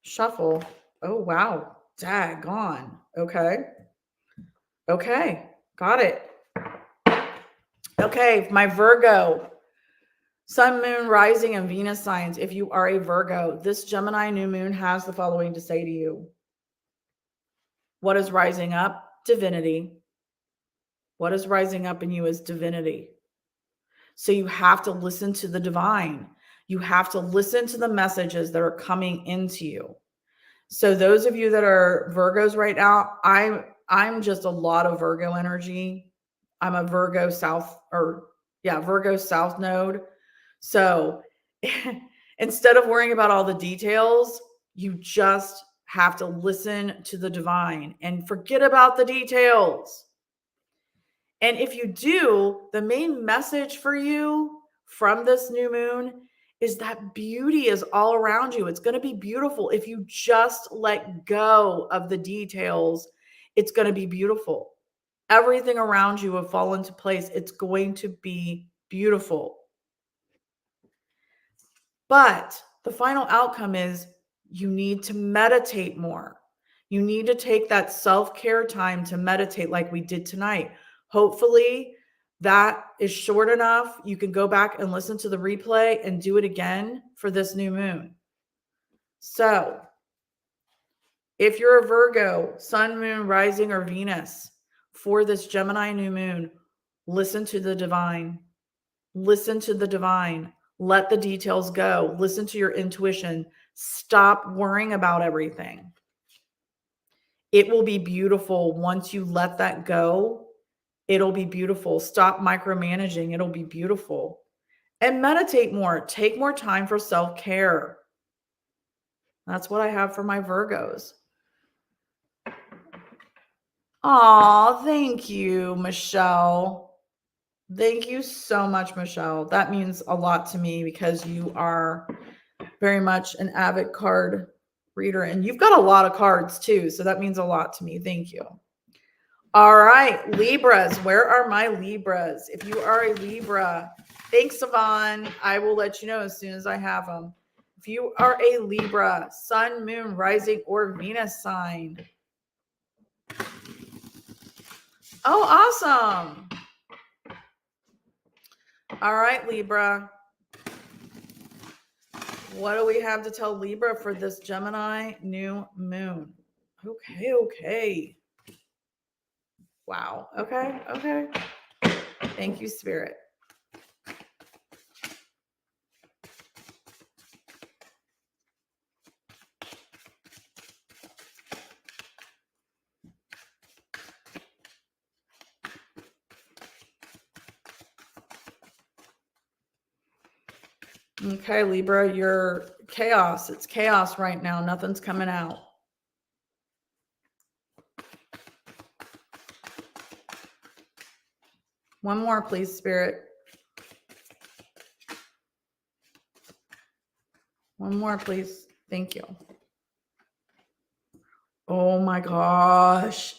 shuffle. Oh, wow. Daggone. Okay. Okay. Got it. Okay, my Virgo, Sun, Moon, Rising, and Venus signs. If you are a Virgo, this Gemini new moon has the following to say to you. What is rising up? Divinity. What is rising up in you is divinity. So you have to listen to the divine. You have to listen to the messages that are coming into you. So those of you that are Virgos right now, I'm just a lot of Virgo energy. I'm a Virgo South Virgo South node. So instead of worrying about all the details, you just have to listen to the divine and forget about the details. And if you do, the main message for you from this new moon is that beauty is all around you. It's going to be beautiful. If you just let go of the details, it's going to be beautiful. Everything around you will fall into place. It's going to be beautiful. But the final outcome is you need to meditate more. You need to take that self-care time to meditate like we did tonight. Hopefully that is short enough. You can go back and listen to the replay and do it again for this new moon. So if you're a Virgo, Sun, Moon, Rising, or Venus for this Gemini new moon, listen to the divine. Listen to the divine. Let the details go. Listen to your intuition. Stop worrying about everything. It will be beautiful once you let that go. It'll be beautiful. Stop micromanaging. It'll be beautiful. And meditate more. Take more time for self-care. That's what I have for my Virgos. Aw, thank you, Michelle. Thank you so much, Michelle. That means a lot to me because you are very much an avid card reader and you've got a lot of cards too. So that means a lot to me. Thank you. All right, Libras. Where are my Libras? If you are a Libra, thanks, Yvonne. I will let you know as soon as I have them. If you are a Libra, Sun, Moon, Rising, or Venus sign. Oh, awesome. All right, Libra. What do we have to tell Libra for this Gemini new moon? Okay. Wow. Okay. Thank you, Spirit. Okay, Libra, you're chaos. It's chaos right now. Nothing's coming out. One more, please, Spirit. One more, please. Thank you. Oh my gosh.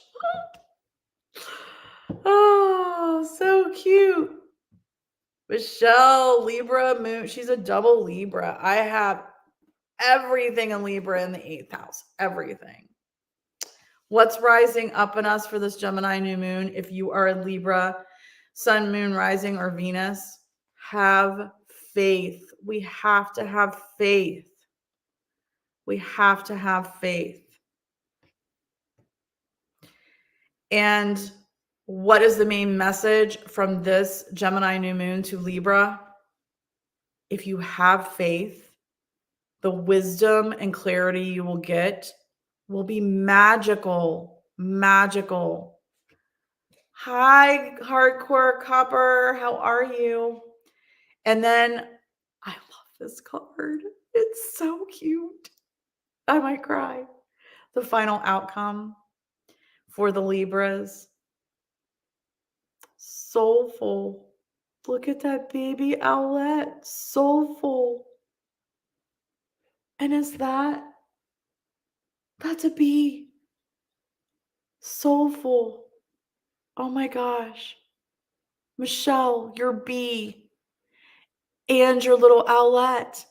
Oh, so cute. Michelle, Libra moon. She's a double Libra. I have everything in Libra in the 8th house. Everything. What's rising up in us for this Gemini new moon? If you are a Libra, sun, moon, rising, or Venus, have faith. We have to have faith. We have to have faith. And what is the main message from this Gemini new moon to Libra? If you have faith, the wisdom and clarity you will get will be magical. Magical. Hi, Hardcore Copper. How are you? And then I love this card. It's so cute. I might cry. The final outcome for the Libras. Soulful. Look at that baby owlet. Soulful. And is that's a bee. Soulful. Oh my gosh. Michelle, your bee and your little owlet.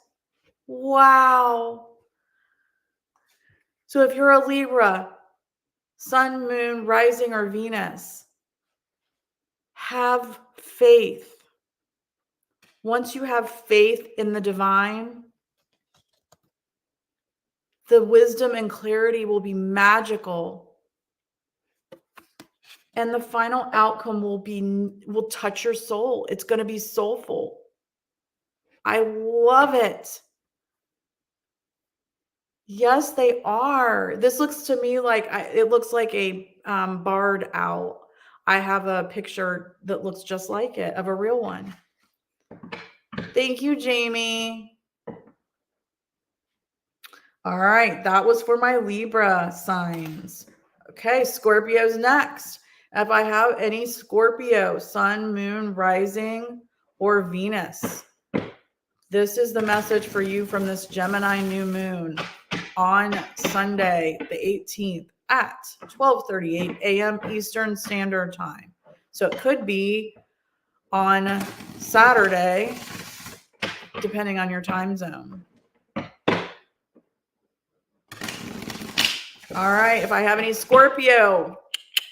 Wow. So if you're a Libra, sun, moon, rising, or Venus, have faith. Once you have faith in the divine, the wisdom and clarity will be magical. And the final outcome will touch your soul. It's going to be soulful. I love it. Yes, they are. This looks to me like it looks like a barred owl. I have a picture that looks just like it of a real one. Thank you, Jamie. All right, that was for my Libra signs. Okay, Scorpio's next. If I have any Scorpio, sun, moon, rising, or Venus, this is the message for you from this Gemini new moon on Sunday, the 18th at 12:38 a.m. Eastern Standard Time. So it could be on Saturday, depending on your time zone. All right, if I have any Scorpio,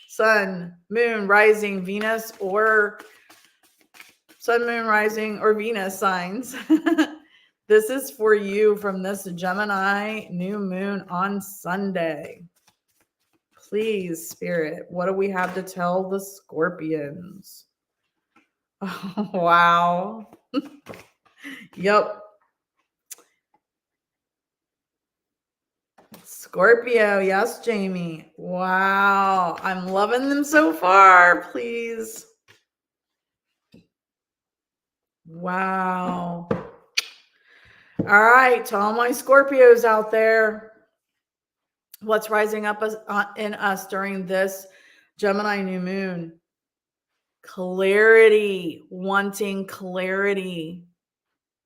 sun, moon, rising, Venus, or sun, moon, rising, or Venus signs, this is for you from this Gemini new moon on Sunday. Please, Spirit, what do we have to tell the Scorpions? Oh, wow. Yep. Scorpio, yes, Jamie. Wow, I'm loving them so far. Please. Wow. All right, to all my Scorpios out there, what's rising up in us during this Gemini new moon? Clarity, wanting clarity,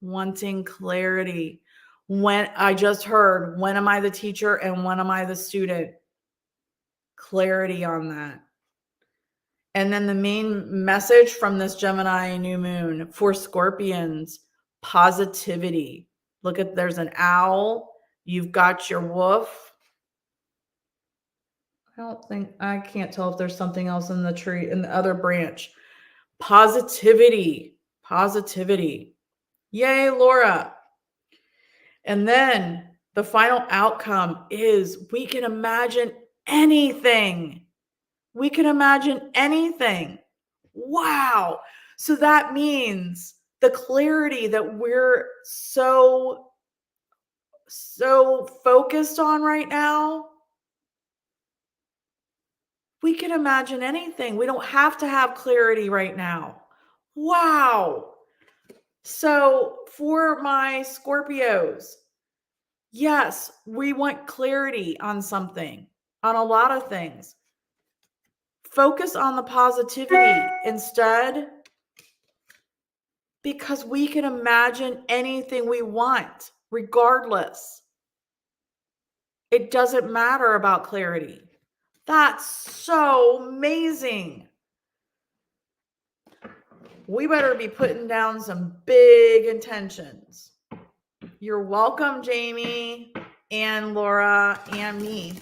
wanting clarity. When I just heard, when am I the teacher and when am I the student? Clarity on that. And then the main message from this Gemini new moon for Scorpions, positivity. Look at, there's an owl. You've got your wolf. I can't tell if there's something else in the tree, in the other branch. Positivity, positivity. Yay, Laura. And then the final outcome is we can imagine anything. We can imagine anything. Wow. So that means the clarity that we're so focused on right now, we can imagine anything. We don't have to have clarity right now. Wow. So for my Scorpios, yes, we want clarity on something, on a lot of things. Focus on the positivity instead, because we can imagine anything we want, regardless. It doesn't matter about clarity. That's so amazing. We better be putting down some big intentions. You're welcome, Jamie and Laura and me.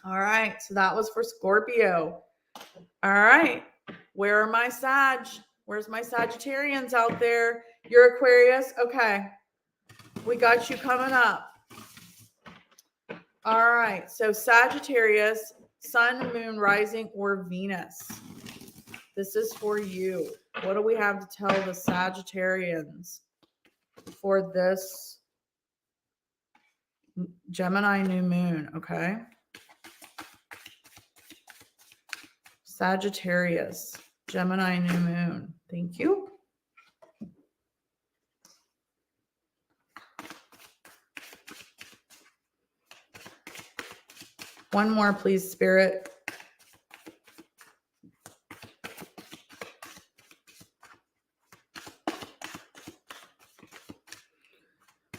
All right, so that was for Scorpio. All right, where are my Sag? Where's my Sagittarians out there? You're Aquarius? Okay, we got you coming up. All right, so Sagittarius, Sun, Moon, Rising, or Venus. This is for you. What do we have to tell the Sagittarians for this Gemini New Moon? Okay. Sagittarius, Gemini New Moon. Thank you. One more, please, Spirit.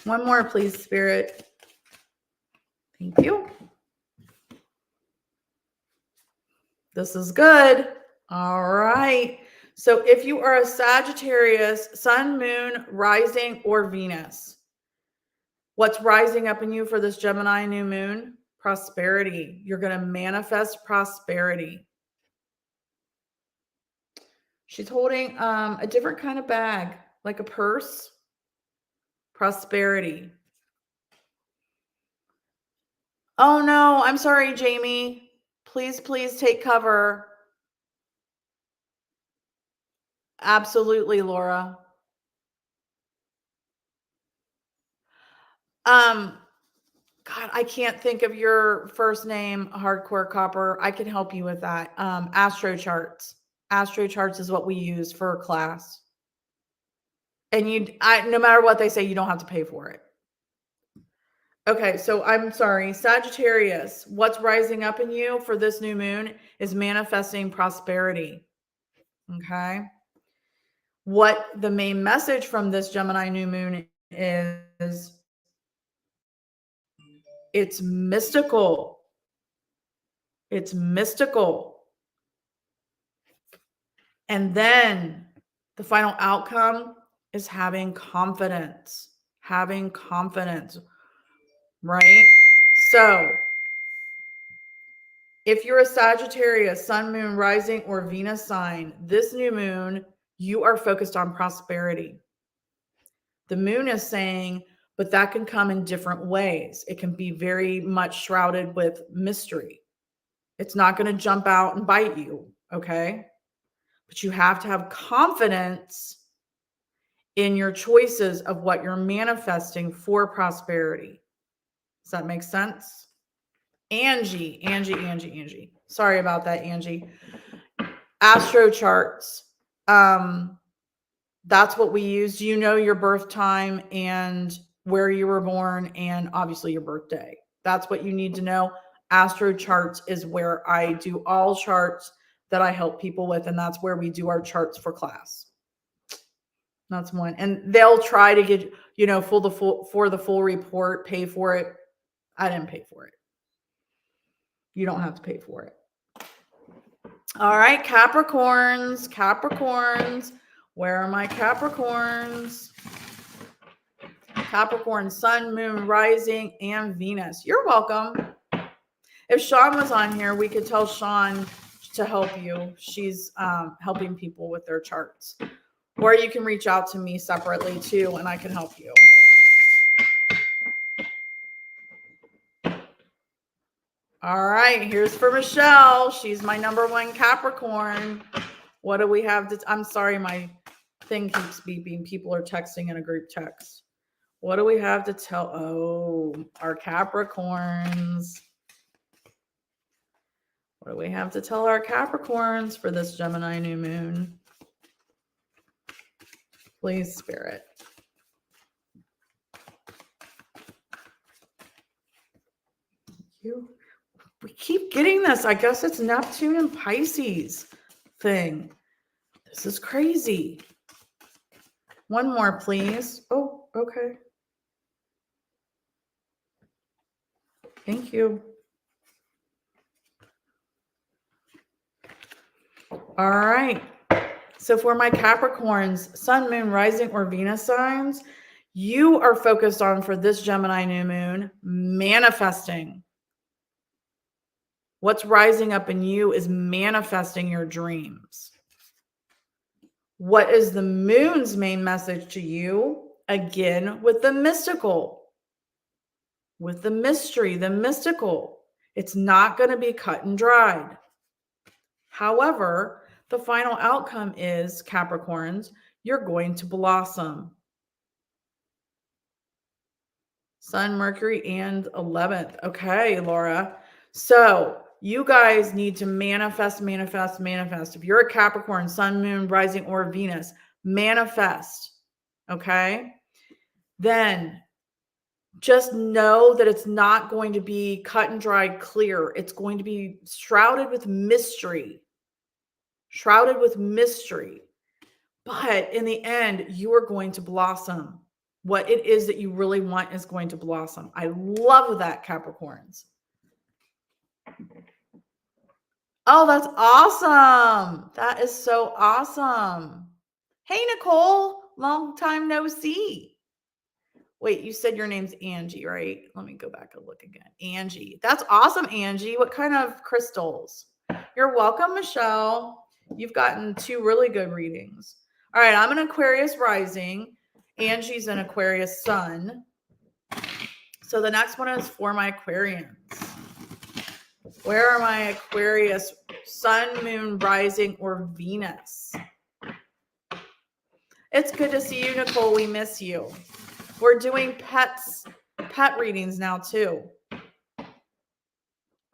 One more, please, Spirit. Thank you. This is good. All right. So if you are a Sagittarius, Sun, Moon, Rising, or Venus, what's rising up in you for this Gemini New Moon? Prosperity. You're going to manifest prosperity. She's holding a different kind of bag, like a purse. Prosperity. Oh no, I'm sorry, Jamie. Please, please take cover. Absolutely, Laura. God, I can't think of your first name, Hardcore Copper. I can help you with that. Astro charts. Astro charts is what we use for class. And no matter what they say, you don't have to pay for it. Okay, so I'm sorry, Sagittarius, what's rising up in you for this new moon is manifesting prosperity. Okay. What the main message from this Gemini new moon is, it's mystical. It's mystical. And then the final outcome is having confidence. Having confidence. Right? So if you're a Sagittarius, Sun, Moon, Rising, or Venus sign, this new moon, you are focused on prosperity. The moon is saying, but that can come in different ways. It can be very much shrouded with mystery. It's not going to jump out and bite you, okay? But you have to have confidence in your choices of what you're manifesting for prosperity. Does that make sense? Angie. Sorry about that, Angie. Astro charts. That's what we use. You know your birth time and where you were born and obviously your birthday. That's what you need to know. Astro charts is where I do all charts that I help people with, and that's where we do our charts for class. That's one. And they'll try to get, for the full report, pay for it. I didn't pay for it. You don't have to pay for it. All right, Capricorns. Where are my Capricorns? Capricorn, Sun, Moon, Rising, and Venus. You're welcome. If Sean was on here, we could tell Sean to help you. She's helping people with their charts. Or you can reach out to me separately too, and I can help you. All right, here's for Michelle. She's my number one Capricorn. What do we have to? I'm sorry, my thing keeps beeping. People are texting in a group text. What do we have to tell? Oh, our Capricorns. What do we have to tell our Capricorns for this Gemini new moon? Please, Spirit. Thank you. We keep getting this. I guess it's Neptune and Pisces thing. This is crazy. One more, please. Oh, okay. Thank you. All right. So for my Capricorns, Sun, Moon, Rising, or Venus signs, you are focused on, for this Gemini new moon, manifesting. What's rising up in you is manifesting your dreams. What is the moon's main message to you? Again, with the mystical, with the mystery, the mystical. It's not going to be cut and dried. However, the final outcome is, Capricorns, you're going to blossom. Sun, Mercury, and 11th. Okay, Laura. So you guys need to manifest, manifest, manifest. If you're a Capricorn, Sun, Moon, Rising, or Venus, manifest. Okay? Then just know that it's not going to be cut and dried clear. It's going to be shrouded with mystery. Shrouded with mystery. But in the end, you are going to blossom. What it is that you really want is going to blossom. I love that, Capricorns. Oh, that's awesome. That is so awesome. Hey, Nicole, long time no see. Wait, you said your name's Angie, right? Let me go back and look again. Angie. That's awesome, Angie. What kind of crystals? You're welcome, Michelle. You've gotten 2 really good readings. All right, I'm an Aquarius rising. Angie's an Aquarius sun. So the next one is for my Aquarians. Where are my Aquarius sun, moon, rising, or Venus? It's good to see you, Nicole. We miss you. We're doing pet readings now too.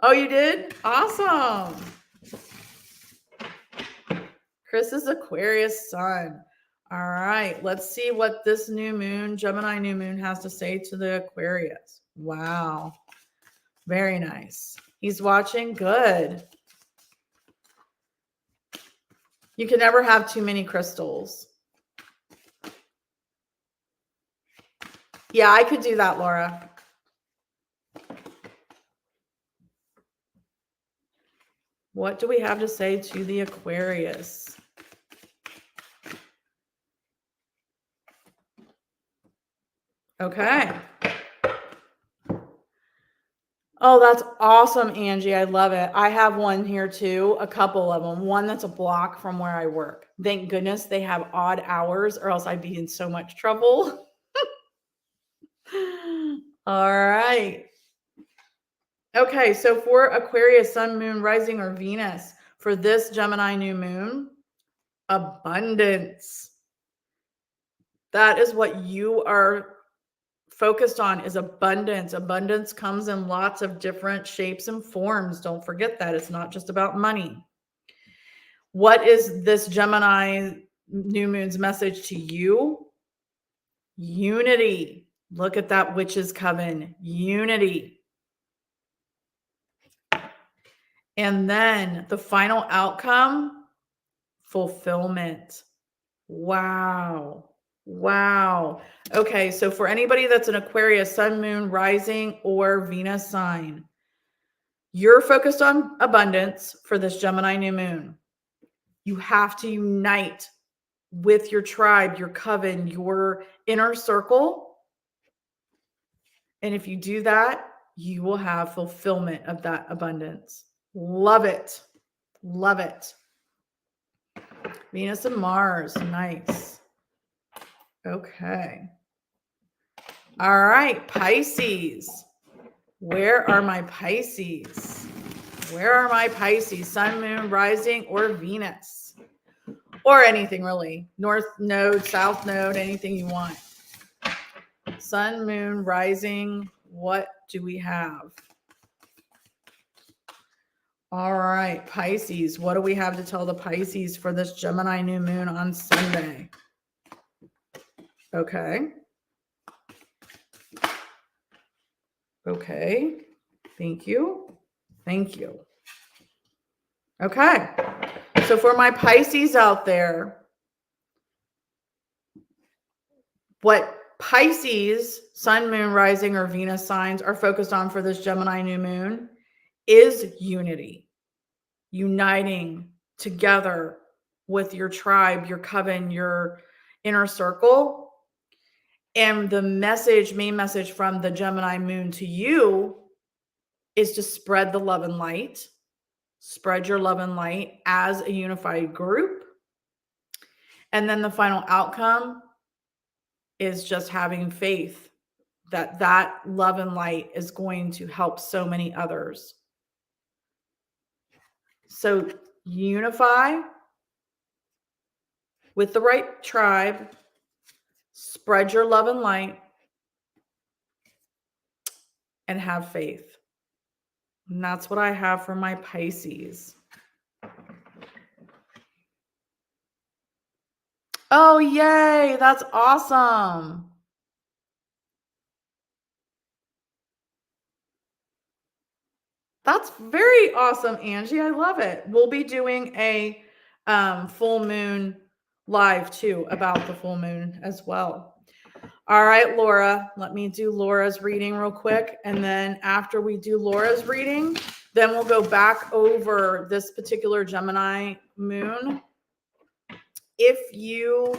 Oh, you did? Awesome. Chris is Aquarius sun. All right, let's see what this new moon, Gemini new moon, has to say to the Aquarius. Wow. Very nice. He's watching. Good. You can never have too many crystals. Yeah, I could do that, Laura. What do we have to say to the Aquarius? Okay. Oh, that's awesome, Angie. I love it. I have one here too, a couple of them. One that's a block from where I work. Thank goodness they have odd hours, or else I'd be in so much trouble. All right. Okay, so for Aquarius, Sun, Moon, Rising, or Venus, for this Gemini new moon, abundance. That is what you are focused on, is abundance. Abundance comes in lots of different shapes and forms. Don't forget that. It's not just about money. What is this Gemini new moon's message to you? Unity. Look at that witch's coven. Unity. And then the final outcome, fulfillment. Wow. Wow. Okay, so for anybody that's an Aquarius, Sun, Moon, Rising, or Venus sign, you're focused on abundance for this Gemini new moon. You have to unite with your tribe, your coven, your inner circle. And if you do that, you will have fulfillment of that abundance. Love it. Love it. Venus and Mars. Nice. Okay. All right, Pisces. Where are my Pisces? Where are my Pisces? Sun, Moon, Rising, or Venus? Or anything really. North node, South node, anything you want. Sun, Moon, Rising. What do we have? All right, Pisces. What do we have to tell the Pisces for this Gemini new moon on Sunday? Okay. Okay. Thank you. Thank you. Okay. So for my Pisces out there, what Pisces, sun, moon, rising, or Venus signs are focused on for this Gemini new moon is unity, uniting together with your tribe, your coven, your inner circle. And the main message from the Gemini moon to you is to spread the love and light, spread your love and light as a unified group. And then the final outcome is just having faith that that love and light is going to help so many others. So unify with the right tribe, spread your love and light, and have faith. And that's what I have for my Pisces. Oh, yay. That's awesome. That's very awesome, Angie. I love it. We'll be doing a full moon live too about the full moon as well. All right, Laura, let me do Laura's reading real quick. And then after we do Laura's reading, then we'll go back over this particular Gemini moon. If you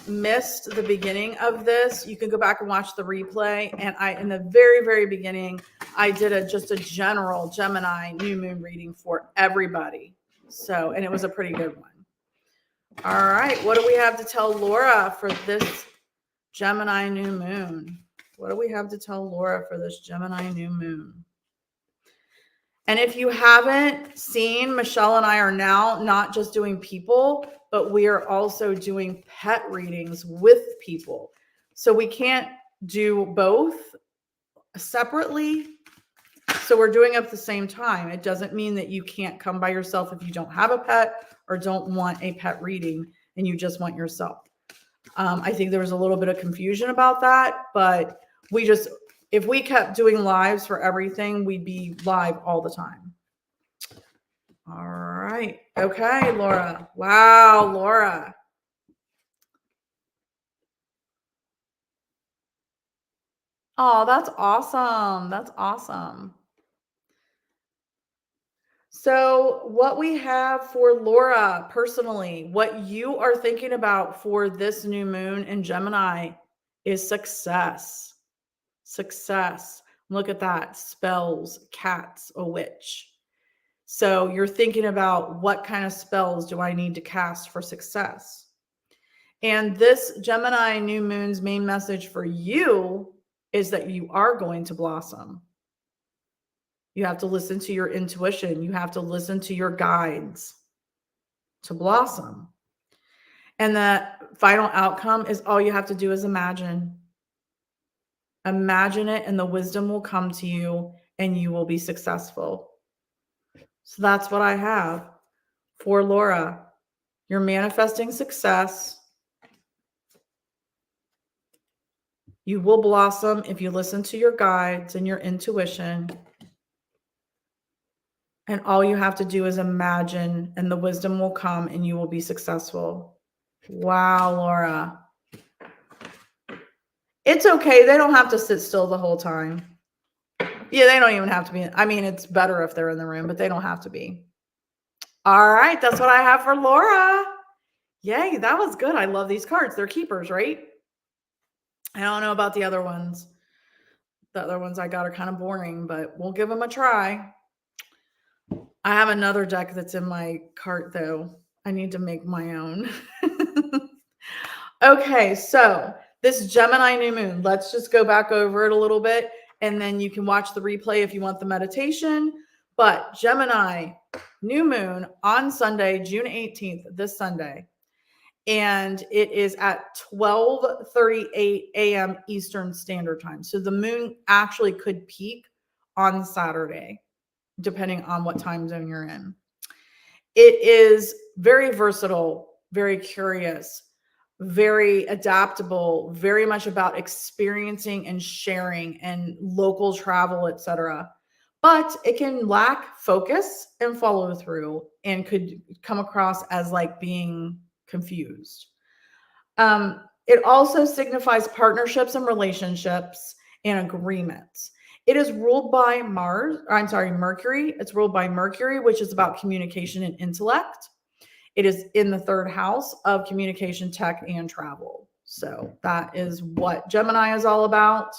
missed the beginning of this, you can go back and watch the replay. And in the very, very beginning, I did just a general Gemini new moon reading for everybody. So, and it was a pretty good one. All right. What do we have to tell Laura for this Gemini new moon? What do we have to tell Laura for this Gemini new moon? And if you haven't seen, Michelle and I are now not just doing people, but we are also doing pet readings with people. So we can't do both separately. So we're doing it at the same time. It doesn't mean that you can't come by yourself if you don't have a pet or don't want a pet reading and you just want yourself. I think there was a little bit of confusion about that, but if we kept doing lives for everything, we'd be live all the time. All right. Okay, Laura. Wow, Laura. Oh, that's awesome. That's awesome. So what we have for Laura personally, what you are thinking about for this new moon in Gemini is success. Success. Look at that. Spells, cats, a witch. So you're thinking about what kind of spells do I need to cast for success? And this Gemini new moon's main message for you is that you are going to blossom. You have to listen to your intuition. You have to listen to your guides to blossom. And the final outcome is all you have to do is imagine. Imagine it, and the wisdom will come to you, and you will be successful. So that's what I have for Laura. You're manifesting success. You will blossom if you listen to your guides and your intuition. And all you have to do is imagine, and the wisdom will come, and you will be successful. Wow, Laura. It's okay. They don't have to sit still the whole time. Yeah, they don't even have to be. I mean, it's better if they're in the room, but they don't have to be. All right. That's what I have for Laura. Yay. That was good. I love these cards. They're keepers, right? I don't know about the other ones. The other ones I got are kind of boring, but we'll give them a try. I have another deck that's in my cart, though. I need to make my own. Okay, so this Gemini new moon, let's just go back over it a little bit, and then you can watch the replay if you want the meditation. But Gemini new moon on Sunday, June 18th, this Sunday. And it is at 12:38 a.m. Eastern Standard Time. So the moon actually could peak on Saturday, depending on what time zone you're in. It is very versatile, very curious, very adaptable, very much about experiencing and sharing and local travel, etc. But it can lack focus and follow through and could come across as like being confused. It also signifies partnerships and relationships and agreements. It is ruled by Mercury. It's ruled by Mercury, which is about communication and intellect. It is in the third house of communication, tech, and travel. So that is what Gemini is all about.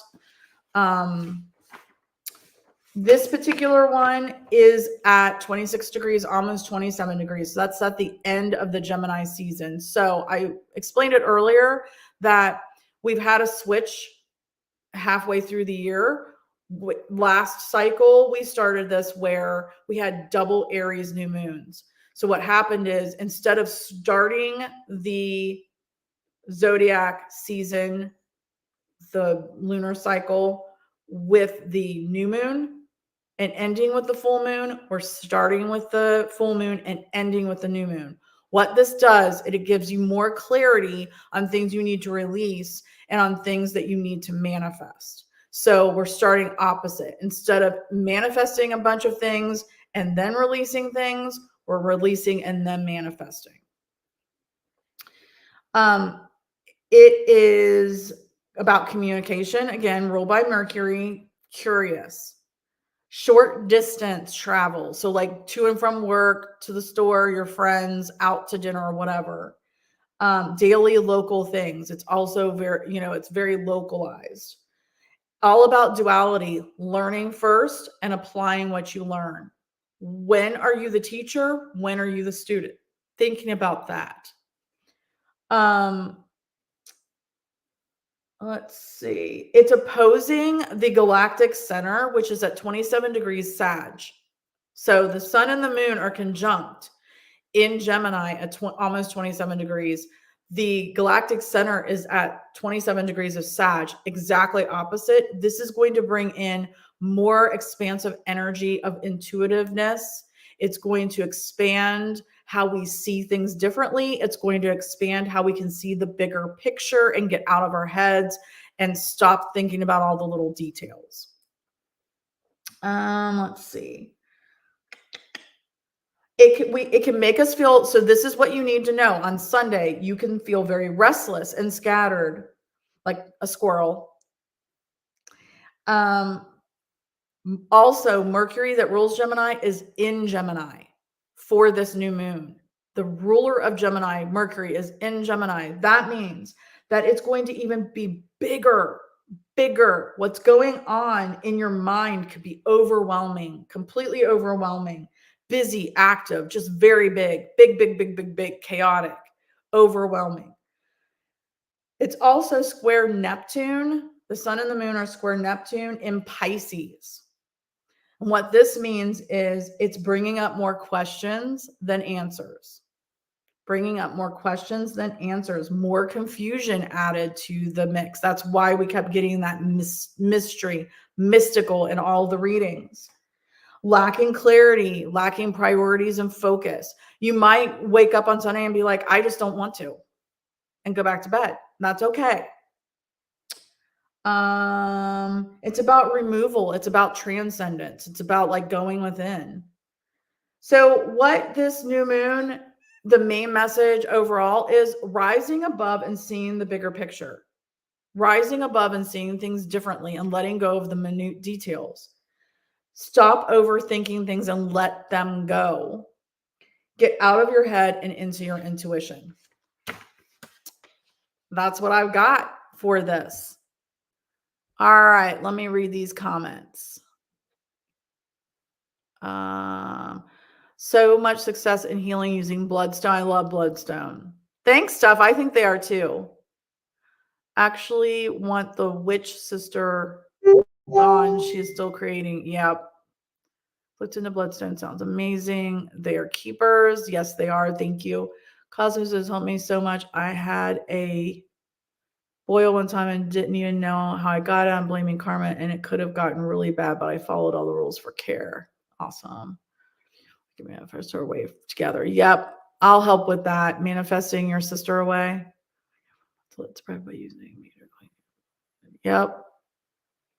This particular one is at 26 degrees, almost 27 degrees. So that's at the end of the Gemini season. So I explained it earlier that we've had a switch halfway through the year. Last cycle, we started this where we had double Aries new moons. So what happened is, instead of starting the Zodiac season, the lunar cycle, with the new moon and ending with the full moon, or starting with the full moon and ending with the new moon. What this does, it gives you more clarity on things you need to release and on things that you need to manifest. So we're starting opposite. Instead of manifesting a bunch of things and then releasing things, we're releasing and then manifesting. It is about communication, again, ruled by Mercury, curious. Short distance travel. So like to and from work, to the store, your friends, out to dinner or whatever. Daily local things. It's also very, it's very localized. All about duality, learning first and applying what you learn. When are you the teacher? When are you the student? Thinking about that. Let's see. It's opposing the galactic center, which is at 27 degrees Sag. So the sun and the moon are conjunct in Gemini at almost 27 degrees. The galactic center is at 27 degrees of Sag, exactly opposite. This is going to bring in more expansive energy of intuitiveness. It's going to expand how we see things differently. It's going to expand how we can see the bigger picture and get out of our heads and stop thinking about all the little details. Let's see. It can make us feel, so this is what you need to know. On Sunday, you can feel very restless and scattered, like a squirrel. Also, Mercury that rules Gemini is in Gemini for this new moon. The ruler of Gemini, Mercury, is in Gemini. That means that it's going to even be bigger. What's going on in your mind could be overwhelming, completely overwhelming, busy, active, just very big, chaotic, overwhelming. It's also square Neptune. The sun and the moon are square Neptune in Pisces. And what this means is it's bringing up more questions than answers. Bringing up more questions than answers, more confusion added to the mix. That's why we kept getting that mystery, mystical in all the readings. Lacking clarity, lacking priorities and focus. You might wake up on Sunday and be like, I just don't want to, and go back to bed. That's okay. It's about removal. It's about transcendence. It's about like going within. So what this new moon, the main message overall is rising above and seeing the bigger picture, rising above and seeing things differently and letting go of the minute details. Stop overthinking things and let them go. Get out of your head and into your intuition. That's what I've got for this. All right, let me read these comments. So much success in healing using bloodstone. I love bloodstone. Thanks, Steph. I think they are too. Actually want the witch sister on. She's still creating. Yep. Looked into bloodstone. Sounds amazing. They are keepers. Yes, they are. Thank you. Cosmos has helped me so much. I had a boil one time and didn't even know how I got it. I'm blaming karma, and it could have gotten really bad, but I followed all the rules for care. Awesome. Give me a first or way together. Yep. I'll help with that. Manifesting your sister away. So let's spread by using meter. Yep.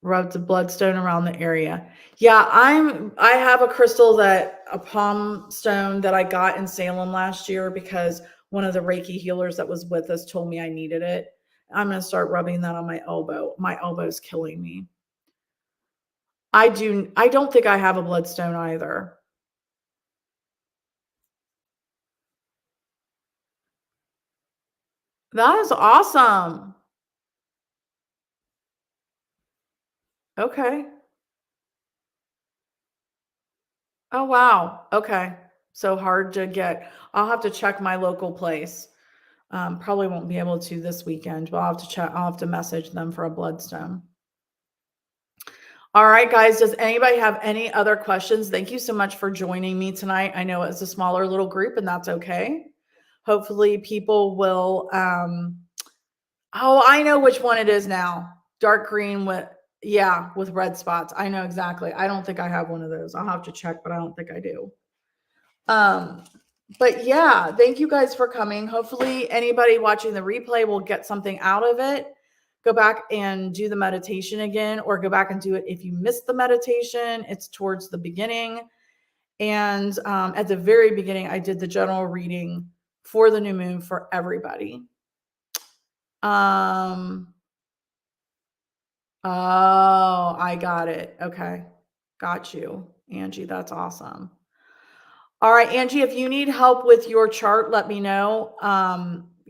Rub the bloodstone around the area. Yeah, I have a crystal, a palm stone that I got in Salem last year because one of the Reiki healers that was with us told me I needed it. I'm going to start rubbing that on my elbow. My elbow's killing me. I don't think I have a bloodstone either. That is awesome. Okay. Oh, wow. Okay. So hard to get. I'll have to check my local place. Probably won't be able to this weekend, but I'll have to check. I'll have to message them for a bloodstone. All right, guys. Does anybody have any other questions? Thank you so much for joining me tonight. I know it's a smaller little group, and that's okay. Hopefully, people will. Oh, I know which one it is now. Dark green with, yeah, with red spots. I know exactly. I don't think I have one of those. I'll have to check, but I don't think I do. But yeah, thank you guys for coming. Hopefully anybody watching the replay will get something out of it. Go back and do the meditation again, or go back and do it if you missed the meditation. It's towards the beginning. And at the very beginning, I did the general reading for the new moon for everybody. Oh, I got it. Okay. Got you, Angie. That's awesome. All right, Angie, if you need help with your chart, let me know.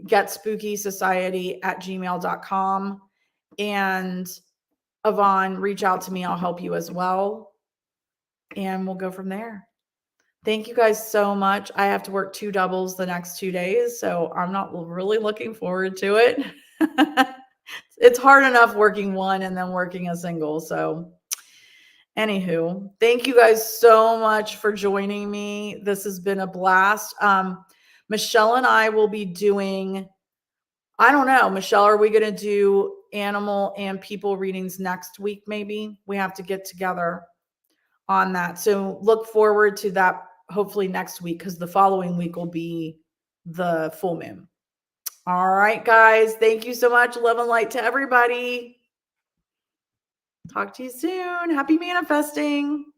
GetSpookySociety@gmail.com. And Yvonne, reach out to me. I'll help you as well. And we'll go from there. Thank you guys so much. I have to work 2 doubles the next 2 days, so I'm not really looking forward to it. It's hard enough working one and then working a single. So anywho, thank you guys so much for joining me. This has been a blast. Michelle and I will be doing, I don't know, Michelle, are we going to do animal and people readings next week? Maybe we have to get together on that. So look forward to that hopefully next week, because the following week will be the full moon. All right, guys. Thank you so much. Love and light to everybody. Talk to you soon. Happy manifesting.